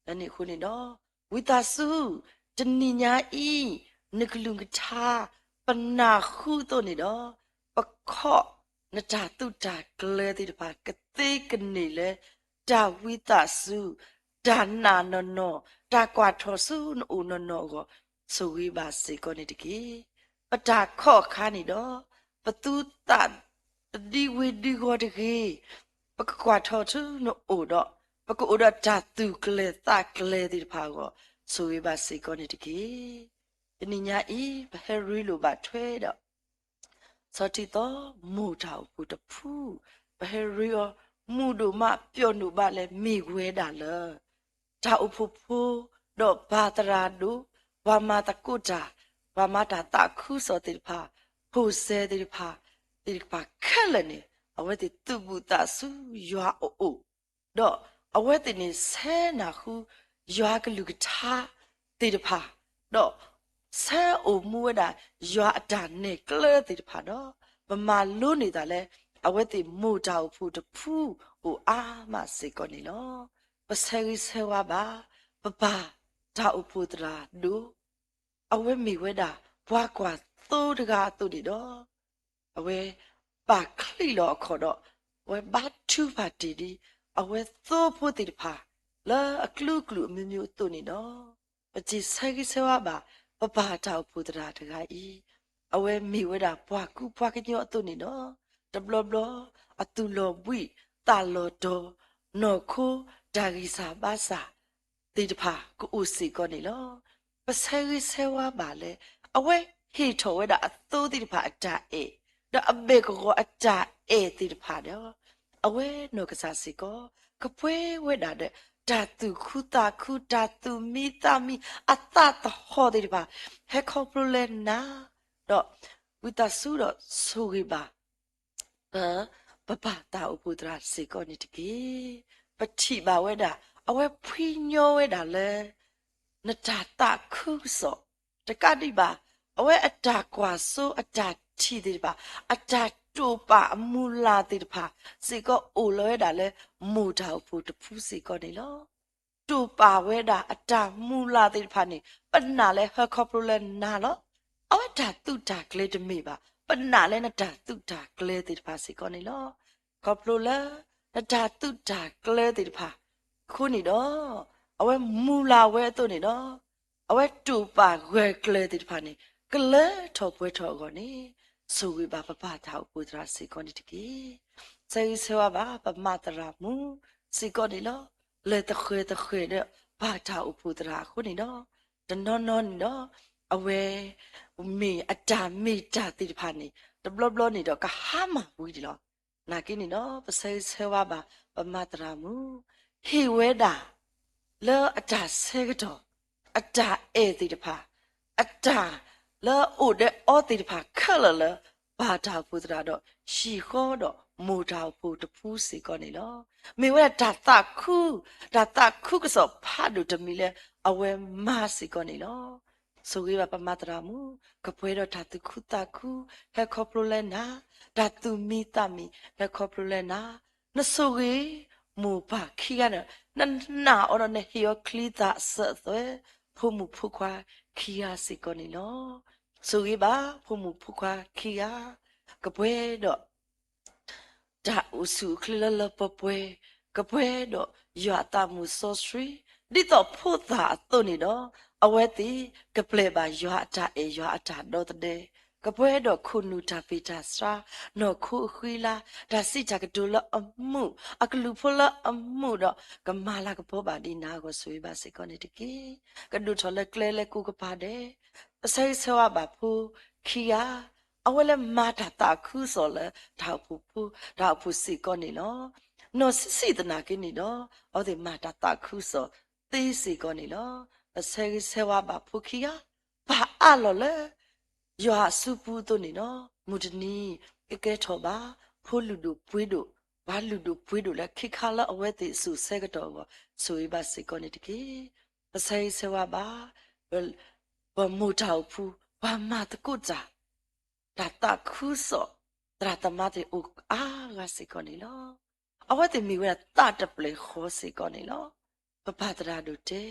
S4: ဒါနေခုနေတော့ဝိတာဆုတနိညာဤနကလုံကထာပနာခုတော့နေတော့ပခော့နတာတုတာကလဲတိတပါကသေးကနေလဲဒါဝိတာဆုဒါနာနောဒါကွာထောဆုနိုနောကိုဆိုဝိပါစေကောနေတကြီးပတာခော့ခါနေတော့ပတူတဒီဝိဒီကိုတကြီးပကကွာထောဆုနိုတော့ပကူတော့ဓာတုကလေတကလေတိတပါကိုဆိုဝိပါစေကောနေတကြီးတနိညာဤဘဟရီလိုပါထွဲတော့စောတိတော့မူတာဘူးတဖူးဘဟရီယောမူတို့မပြော့နုပါလဲမိခွဲတာလဲဒါအဖို့ဖို့တော့ဘာတရာတို့ဘာမတကုတာဘာမတာတခုစောတိဖာဖို့ဆဲတိဖာတိဖာခက်လနေအဝဲတိသူဘူတာစုရွာအိုတော့အဝဲတိနေဆဲနာခုရွာကလူကထားတိဖာတော့ဆဲအိုမူဝဒါရွာအတာနဲ့ကလဲတိဖာတော့မမလို့နေတာလဲအဝဲတိမူတာဖို့တဖူးဟိုအာမစေကောနေလောပစရိဆေဝဘာပပဒါဥပုတရာဒုအဝဲမီဝဲတာဘွားကွာသိုးတကားတူတယ်တော့အဝဲပါခလီလောခေါ်တော့ဝဲဘတ်တူပါတီဒီအဝဲသိုးဖို့တိဖာလာအကလူကလူမျိုးမျိုးတူနေတော့ပจิစရိဆေဝဘာပပဒါဥပုတရာတကားဤအဝဲမီဝဲတာဘွားကူဘွားကညောတူနေတော့တဘလဘလအတူလောဘွိတာလောတော်နော်ခိုဒါဂီစာပါစာတိတဖာကိုဦးစီကောနေလောပစရိဆေဝါပါလေအဝဲဟီထောဝဲတာအသိုးတိတဖာအတာအေဒါအဘေကောအတာအေတိတဖာတော့အဝဲနောကစားစီကောကပွဲဝဲတာတဲ့ဓာတုခုတာခုဓာတုမိတာမိအတတဟောတိတဖာဟဲခေါပလိုလဲနာတော့ဝိတဆုတော့ဆိုကြီးပါပပတာဥပုဒရာစီကောနေတကြီးပတိပါဝဲတာအဝဲဖွိညောဝဲတာလဲနတာတခုစောတကတိပါအဝဲအတာကွာဆိုအတာထီတိပါအတာတူပါအမူလာတိပါစီကောအိုလွဲတာလဲမူတာဥပုတဖူးစီကောနေလောတူပါဝဲတာအတာမူလာတိပါနေပနာလဲဟခေါပလိုလဲနာလောအဝဲတာတုတာကလေးတမိပါပနာလဲနတာတုတာကလေးတိပါစီကောနေလောခေါပလိုလဲနတာတုတာကလေးတိပါခုနေတော့အဝဲမူလာဝဲတို့နေတော့အဝဲတူပါဝဲကလေးတိပါနေကလေးထောပွဲထောကောနေဆိုဝိပါပပတာဥပုဒရာစီကောနေတကြီးစေဆေဝဘာပမတရာမူစီကောနေလောလေတခွေတဲ့ဘာတာဥပုဒရာခုနေတော့တနော်နော်နေတော့ အဝဲမေအတာမေတာတိတဖာနေတဘလဘလနေတော့ကဟာမဘူးဒီလောနာကိနေနော်ပစေဆဲဝါပါပမတရာမူဟေဝဲတာလောအတာဆဲကတော့အတာဧတိတဖာအတာလောအိုတဲ့အောတိတဖာခလလဘာတာပူတရာတော့ရှီခေါ်တော့မူတာပူတဖူးစီကောနေလောမေဝဲဒါတာခုကစောဖာဒုတမီလေအဝဲမာစီကောနေလောဆိုကေပမတရာမူကပွဲတော့ဓာတုခုတခုဟက်ခေါပလိုလဲနာဓာတုမီတမီဟက်ခေါပလိုလဲနာနဆိုကေမူပါခီရနနာအော်နဟီယကလီတာဆသွဲဖုမှုဖုခွာခီယာစီကောနေလောဆိုကေပါဖုမှုဖုခွာခီယာကပွဲတော့ဒါဥစုခလလပပွဲကပွဲတော့ယတာမှုဆောစရီဒီတော့ဖို့သာအသွနေတော့အဝဲတိကပလေပါယအတာအေယအတာတော့တဲ့ကပွဲတော့ခုနူတာပေတာစရာနော်ခုခွီလာဒါစိချကဒူလအမှုအကလူဖလအမှုတော့ကမာလာကပေါ်ပါဒီနာကိုဆွေးပါစေကောနေတကေကဒူထော်လက်ကလဲလဲကူကပါတယ်အစိဆွာပါဖူခီယာအဝဲလဲမာတာတာခုစောလဲထောက်ဖူဖူထောက်ဖူစီကောနေနော်နော်စီတနာကိနေတော့အော်ဒီမာတာတာခုစောသေးစီကောနေလောအစိဆွာပါဖူခီယာဘာအလောလဲယောစုပူတို့နေနော်မုဒနီကဲထောပါဖိုးလူတို့ပွေးတို့ဘာလူတို့ပွေးတို့လဲခိခါလာအဝဲတိစုဆဲကတော့ဆိုရပါစေကောနေတကေပဆိုင်ဆဝပါဘမူတောက်ဖူဘာမတကုဇာဒါတခုစောတရတမတေဥအာဂါစေကောနေလောအဝဲတိမိဝဲတာတပလေခေါ်စေကောနေလောပပတရာတို့တေ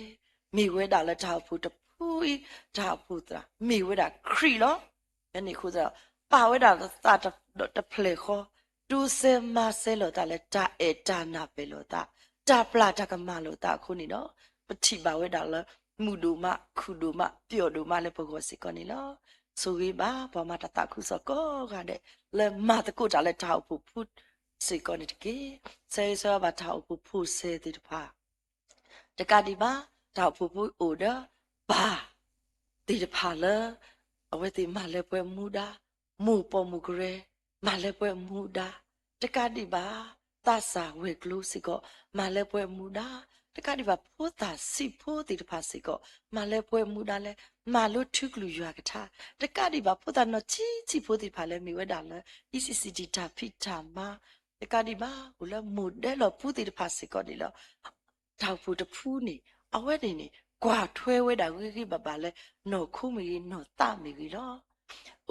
S4: မိဝဲတာလက်ထောက်ဖူတဖူဒါဖူတရာမိဝဲတာခရီလောယနေ့ခုစားပါဝဲတာတာတပလေခေါ်တူစေမဆဲလို့တာလဲတာအေတာနာပဲလို့တာပလာတကမလို့တာခုနေနော်ပတိပါဝဲတာလဲမူဒူမခုဒူမပျော်ဒူမလဲပုဂ္ဂိုလ်စီကောနေလောဆိုပြီးပါဘာမတတခုစကောကတဲ့လဲမတကုတာလဲထောက်ဖို့ဖုစီကောနေတကေဆေးစောပါထောက်ဖို့ဖုစေတိတဖာတကတိပါထောက်ဖို့ဖုအိုဒဘာတိတဖာလဲအဝဲတိမလဲပွဲမူတာမူပေါ်မူကရဲမလဲပွဲမူတာတကတိပါသစာဝေကလူစီကောမလဲပွဲမူတာတကတိပါဖိုးတာစီဖိုးတိတဖာစီကောမလဲပွဲမူတာလဲမလို့ထုကလူရွာကထားတကတိပါဖိုးတာနော်ချီဖိုးတိဖာလဲမိဝဲတာလဲ ECCG တာဖိတာမတကတိပါဟိုလဲမူတယ်လို့ဖူးတိတဖာစီကောဒီလို့ထောက်ဖူတဖူးနေအဝဲနေကွာထွဲဝဲတာဝိခိပပါလဲနော်ခုမီနော်တမီကြီးလော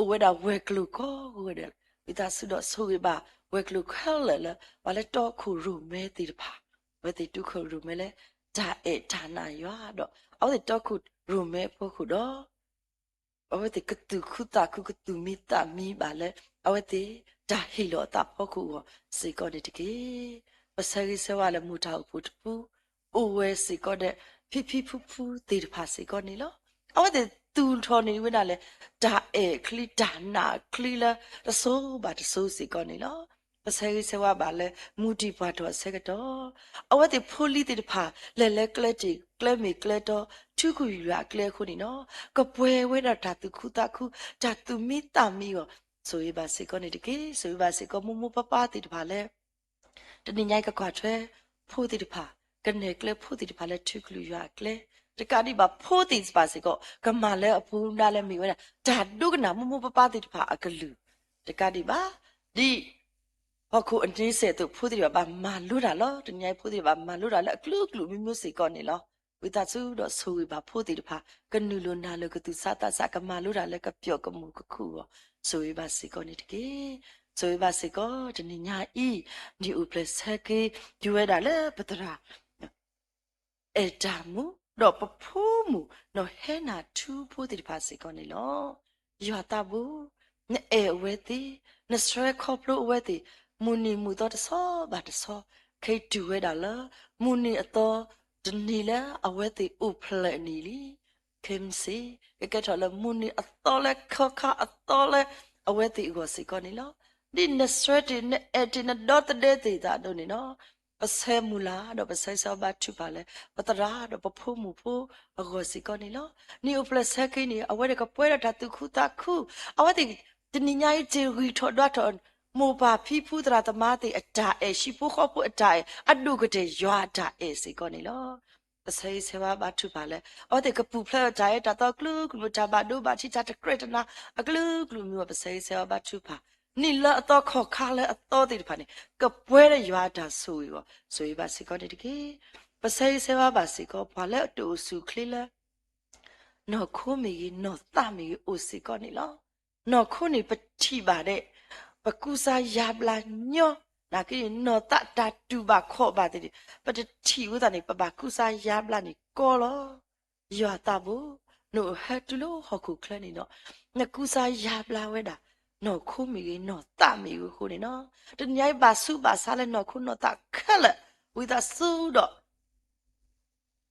S4: အဝဲတာဝဲကလူကောဝဲတယ်မိသားစုတော့ဆိုရပါဝဲကလူခဲလဲလဲဘာလဲတော့ခုရူမဲတိတဖာဝဲတိတုခုရူမဲလဲဒါအေဒါနာရွာတော့အော်တော့ခုရူမဲဖို့ခုတော့အဝဲတိကတူခုတာခုကတူမီတာမီပါလဲအဝဲတိဒါဟီလောတာဖို့ခုစေကောတဲ့တကေပစရိဆဝလဲမူတာဖို့တပူအိုဝဲစေကောတဲ့ဖိဖူဖူတေတဖာစေကောနေလောအဝဲတိတူထော်နေဝဲတာလဲဒါအေခလီဒါနာခလီလာတဆိုးပါတဆိုးစေကောနေလောပစရိဆဝပါလဲမူတီဘွားတော့ဆဲကတော့အဝဲတိဖိုလီတေတဖာလဲကလက်တီကလက်မီကလက်တော့ထုခုရွာကလက်ခုနေနော်ကပွဲဝဲတာဓာတုခုတာခုဓာတုမီတာမီရောဆိုရပါစေကောနေတကေဆိုရပါစေကောမမပပတေတဖာလဲတနိညိုက်ကကွာထွဲဖိုးတေတဖာကနေကလက်ဖိုးတေတဖာလဲထုခုရွာကလက်တကတိပါဖိုးတိစပါစေကောကမလဲအဖူးနာလဲမိဝဲတာဓာတုကနာမမပပတေတဖာအကလူတကတိပါဒီဟောခုအတင်းစေတုဖိုးတိပါမာလူတာလောတညိုက်ဖိုးတိပါမာလူတာလဲအကလူကလူမျိုးမျိုးစေကောနေလောဝိသစုတော့ဆိုရပါဖိုးတိတဖာကနုလိုနာလကသူစတာစကမာလူတာလဲကပြော့ကမှုကခုရောဆိုရပါစေကောနေတကေဆိုရပါစေကောတနညာဤဒီဥပလက်ဆကေယူရတာလဲပတရာအတာမူတော့ပဖိုးမူနော်ဟဲနာထူဖိုးတိတဖာစေကောနေလောယွာတာဘူးနဲ့အဝဲတိနစရခေါပလိုအဝဲတိမူနီမူတော့တဆောဘာတဆောခေတူဝဲတာလားမူနီအတော်ဒနီလာအဝဲတိဥဖလက်နီလီခေမစီကဲထော်လမူနီအတော်လဲခခအတော်လဲအဝဲတိကိုစေကောနေလောဒီနစရတိနဲ့အတင်တော့တဲ့တေတာတော့နေနော် ပဆဲမူလာတော့ပဆဲဆောဘတ်ထုပါလေပတရာတော့ပဖို့မူဖို့အကောစီကောနေလောနီအိုပလက်ဆဲကိနေအဝဲကပွဲတာတုခုတာခုအဝဲတနိညာရဲ့ဂျီရီထော်တော့ထော်မူပါဖီဖူတရာတမတိအတာအဲရှိဖို့ခေါ်ဖို့အတာအဒုကတဲ့ရွာတာအဲစီကောနေလောပဆဲဆဲဘတ်ထုပါလေအဝဲကပူဖလက်တာရဲ့တာတော့ကလူကလူတာဘဒိုဘာချီတာတကရတနာအကလူကလူမျိုးပဆဲဆဲဘတ်ထုပါနီလာအတော့ခေါ်ခါလဲအတော့တိဖာနေကပွဲရရွာတာဆိုရောဆိုရပါစီကောတတကေပစိဆေဝပါစီကောဘာလဲတူစုခလီလာနော်ခုမီနော်သမီအိုစီကောနေလောနော်ခုနေပတိပါတဲ့ပကူစာရပလာညောနာကိနော်တတတူပါခော့ပါတဲ့ပတတိဝဒနေပပကူစာရပလာနေကောလောရွာတာဘူးနော်ဟတ်တူလို့ဟခုခလနေနော်နကူစာရပလာဝဲတာနော်ခုမီနော်တမီခုနေနော်တညိုင်ပါစုပါစားလဲနော်ခုနော်တခက်လက်ဝိသဆူတော့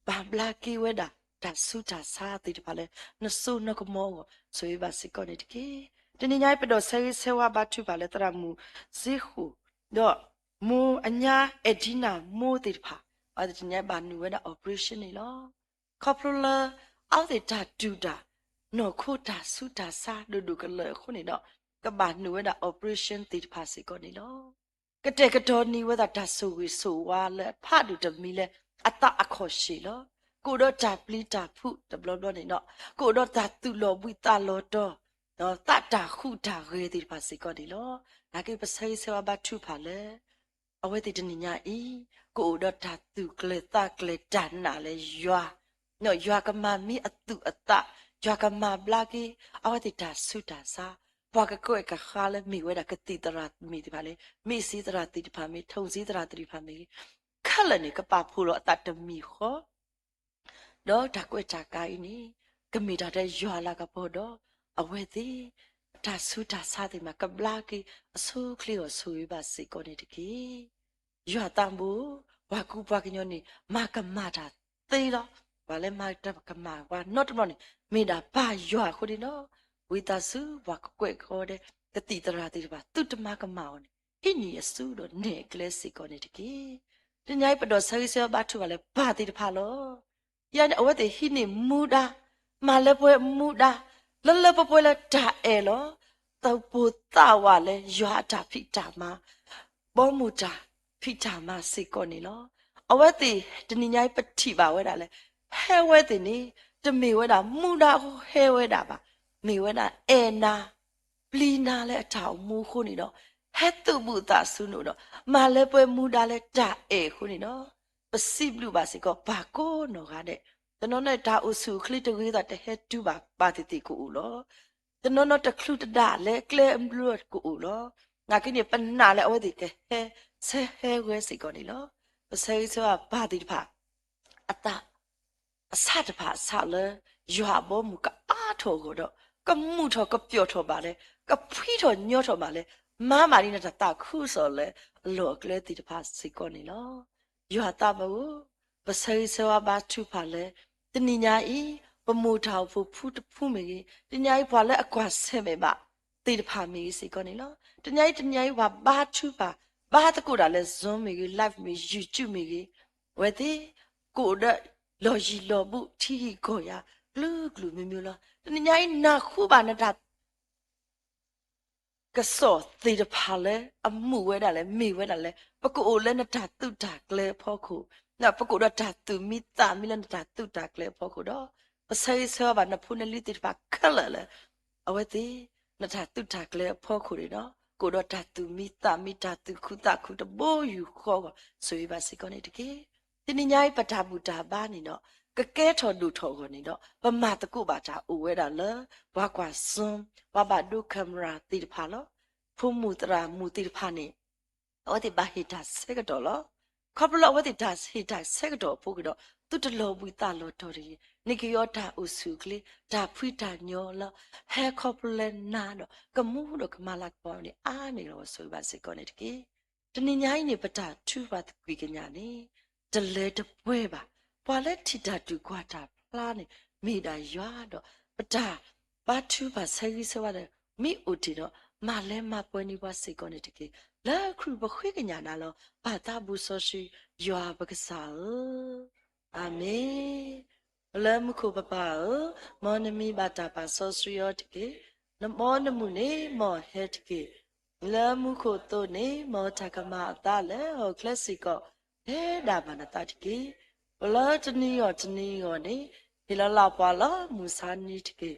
S4: ဘာဘလာကီဝဲတာဒါစုတာစားတိတပါလဲနဆုနကမောဆိုရပါစကောနေတကေတညိုင်ပတော့ဆဲဆဲဝါဘတ်တူပါလဲတရမူဇီခုတော့မူအညာအဒီနာမိုးတိတပါအဲ့တညိုင်ပါနူဝဲတာ operation နေလောကော်ပရလာအောက်တဲ့တာဒူတာနော်ခိုတာစုတာစားဒူဒူကလေခုနေတော့ကဘာနူဝဲတာ operation တိတပါစကောနေလောကတဲ့ကတော်နီဝဲတာဒါဆိုဝီဆိုဝါလဲဖတ်တူတမီလဲအတအခေါ်ရှိလောကိုတော့တာပလီတာဖုတဘလဘလနေတော့ကိုတော့တာသူလောဝီတာလောတော့တော့တတာခုတာရေဒီပါစီကောဒီလောနာကေပစိဆေဝဘတ်ထုဖာလေအဝဲတိတနိညာဤကိုတော့တာသူကလေတာကလေတန်နာလေယွာနော်ယွာကမမီအတုအတယွာကမဘလာကေအဝဲတိတာဆုတာစာဘာကကိုကခါလေမိဝဲတာကတိတရာမိဒီပါလေမိစီတရာတိတဖာမိထုံစီတရာတိဖာမိခက်လနေကပဖူလောအတတမီခောတော့တကွက်တာကိုင်းနီကမိတာတဲ့ရွာလာကပေါ်တော့အဝဲသည်ဒါဆုတာစားတယ်မှာကဘလာကီအဆူကလီကိုဆူရပါစေကောနေတကေရွာတမ်ဘူဝါကူပွားကညောနေမာကမာတာသေးတော့ဘာလဲမာတကမာဝါ not မနေမိတာဘာရွာခုဒီနော်ဝီတာစုဝါကွက်ခေါ်တဲ့ကတိတရာတိပါသူတမကမောင်းနေအင်းရစုတော့နေကလစီကောနေတကေတညိုင်ပတော်ဆဲဆဲဘတ်ထူပါလဲဘာတိတဖာလောရန်အဝတ်တေဟိနေမူတာမာလဲပွဲမူတာလလပပွဲလဲဒါအဲလောတောက်ပူတာဝါလဲရွာတာဖိတာမှာဘောမူတာဖိတာမှာစေကောနေလောအဝတ်တေတညိုင်ပတိပါဝဲတာလဲဟဲဝဲတေနေတမေဝဲတာမူတာဟဲဝဲတာပါမေဝဲတာအဲနာပလီနာလဲအထောင်မူခုနေတော့ဟဲ့တုဘူတာဆုနုတော့မာလဲပွဲမူတာလဲဒါအဲခုနေနော်ပစိဘလူပါစေကောဘာကိုနော်ကားတဲ့တနော်နဲ့ဒါအဆုခလစ်တဝေးတာတဟဲတူပါပါတိတိကိုဦးလောတနော်နော်တခလူတဒါလဲကလဲဘလူတ်ကိုဦးလောငါကိနေပနာလဲအဝဲဒီကဲဟဲဆဲဟဲဝဲစေကောနေလောပစိဆိုဘာတိတဖာအတအစတဖာဆာလဲရွာဘောမူကအားထောကိုတော့ကမှုထောကပြော့ထောပါလဲကဖွီးထောညော့ထောပါလဲမာမာရီနဲ့တာခုစော်လဲအလောကလဲတိတဖာစေကောနေလောရွာတာဘူးပစိဆေဝဘာထုဖာလဲတနိညာဤပမူထောက်ဖူဖူတဖူမေတညာဤဘွာလဲအကွာဆဲမေပါတိတဖာမေစေကောနေလောတညာဤဘာဘာထုပါဘာတကူတာလဲဇွန်မေ live မေ YouTube မေဝဲတိကိုဒလော်ရီလော်ဘူးထီကိုရဂလူးဂလူးမျိုးလောတညာဤနာခုပါနတာကစောသေတဖာလဲအမှုဝဲတာလဲမိဝဲတာလဲပကိုလဲနတာတုတာကလဲဖောခုနာပကိုတော့တာတုမိတာမိလနတာတုတာကလဲဖောခုတော့ပစိဆောဘာနဖုန်လီတိဖာခလလဲအဝဲတိနတာတုတာကလဲဖောခုရတော့ကိုတော့တာတုမိတာမိတာတုခုတာခုတဘိုးယူခေါ်ဆိုရပါစေကောနေတကေဒီညိုင်းပတာဘူတာဘာနေတော့ကကဲထော်လူထော်ကိုနေတော့ပမာတကုပါတာအိုဝဲတာလဲဘာကွာစွန်ဘာဘာဒုကင်မရာတိဖာလောဖုံမူတရာမူတိဖာနေအဝတိဘာဟိတာဆေကတော်လောခပလောဝတိဒါဟိတာဆေကတော်ဖို့ကတော့သူတလောဝီတာလောတော်ရီနိကယောတာဥစုကလေးဒါဖွိတာညောလောဟဲခပလနာတော့ကမှုတော့ကမလာပေါ်နေအားနေလို့ဆိုပါစေကောနေတကေတနင်္ညာရီနေပတာထူပါတကွေကညာနေတလဲတပွဲပါပွာလဲထိတာတူကွာတာဖလားနေမိတာရွာတော့ပတာဘာထူပါဆယ်ကြီးဆိုရတယ်မိဦးတီတော့မာလဲမပွဲနေပါစေကောနေတကေ လဲခရုဘခွေကညာနာလောဘာတာဘူးဆောရှိရွာပကစားအာမေလဲမခုပပမောနမီဘာတာပါဆောရှိယောတကေနမောနမှုနေမောဟက်တကေလဲမှုခုတုနေမောတကမအတလဲဟောကလစီကောဟဲဒါဘာနာတတကေဘလာတနီယောနေဒီလာလာပွာလာမူစာနီတကေ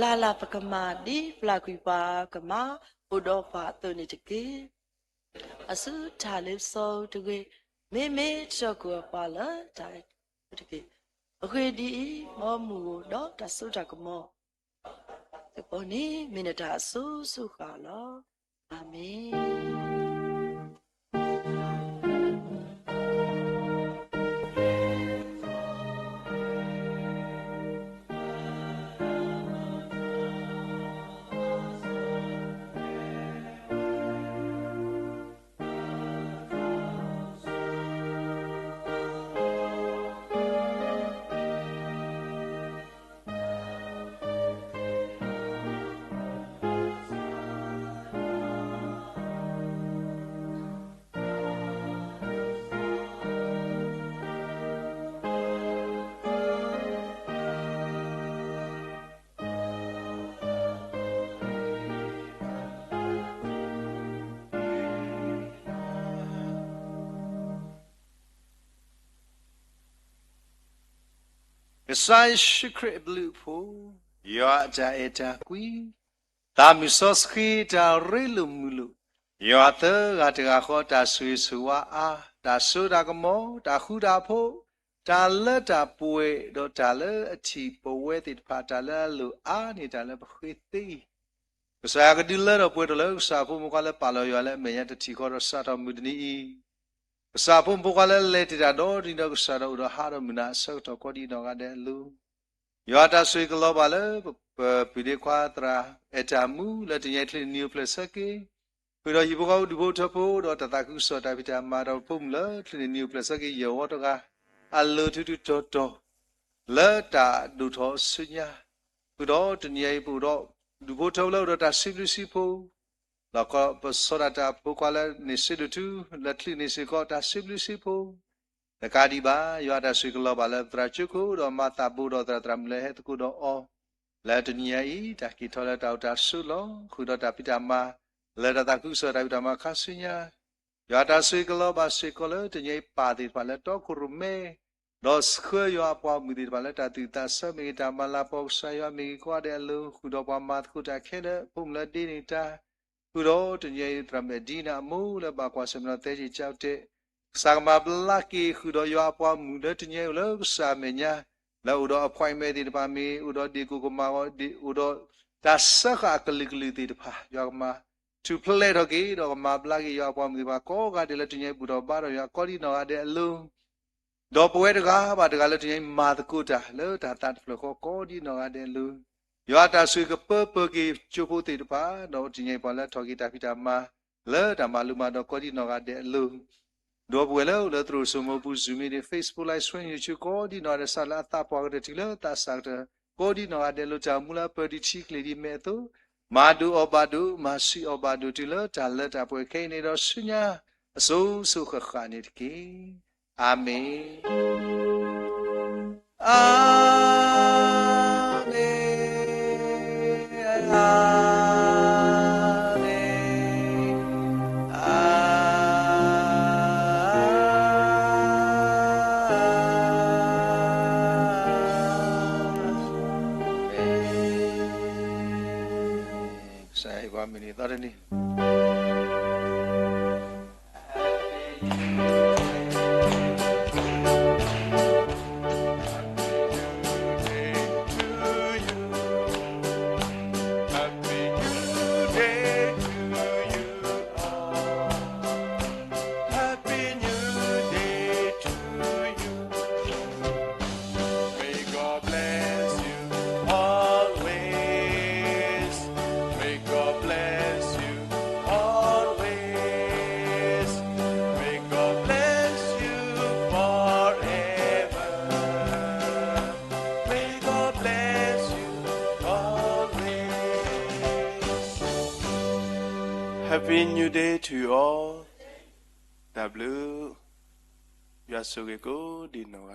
S4: လာလာပကမာဒီပလာကွီပါကမာဘုဒ္ဓဘာတုနေတကေအစုထားလေးစောတကေမေချောကောပါလာတိုင်းတကေအခေဒီမောမူတော့တဆုတကမောဒီပေါ်နေမိနတာဆူခါလောအာမင်
S5: Sai shikre blue po ya ja eta kui ta misos khi ta relu mulu ya ta ga ta kho ta sui suwa a ta su da kamo ta khu da pho ta la ta pwe do ta la achi pwe ti pha ta la lu a ni ta la phwe ti sa ga di la do pwe do la sa pho mo ka la pa lo ya la me ya ta ti kho do sa ta mu ni sa pho mo ka la le ti da do di do sa do do ha do mu na sa to ko di do ga de lu ya ta sui ka lo ba la pi de kwa tra eta mu la ti ya tli new plus ke pi do yi bo ka du bo tho pho do ta ta ku so ta pi ta ma do pum la tli new plus ke yo do ga a lu tu tu to la ta du tho su nya pi do ti ya pu do du bo tho lo do ta si lu si pho la ko pa so ta pu kwa la ni si du tu la tli ni si ko ta si lu si pho la ka di ba yo ta sui ka lo ba la tra chu ko do ma ta bu do tra mle he tu ko do o la ti ya i ta ki tho la ta ta su lo khu do ta pi ta ma la ta ku so ta pi ta ma kha su nya yo ta sui ka lo ba sui ko lo ti ya pa ti ba la to ku ru me do skhe yo pa mu ti ba la ta ti ta sa me ta ma la po sa yo me ko de lu khu do pa ma ku ta khe de pum la di ni ta khu do ti ya tra me di na mu la ba kwa sam na te ji chao te sa ma bla ki khu do yo pa mu de ti ya lo sa me nya la u do appointment ti ba mi u do di ku ko ma di u do ta sa ka kli ti pa yo ma to play do ki do ma bla ki yo pa mu ba ko ga de la ti ya bu do ba do yo ko di no ga de lu do pwe de ga ba de ga la ti ya ma ta ku ta lo ta ta flo ko di no ga de lu yo ta sui ka pe ki chu pu ti pa do ti ya pa la tho ki ta pi ta ma le ta ma lu ma do ko di no ga de lu do pwe lo le tru so mo pu zoom ni Facebook live stream YouTube ko di no de sa la ta pa ga de ti lo ta sa de ko di no ga de lo ta mu la pe di chi kle di me to ma du obadu ma si obadu ti lo ta le ta pwe ke ni do su nya so so kha kha ni ki amen Sai qua mình đi đi.
S6: Happy New Day to you all. W. You are so good. Dino,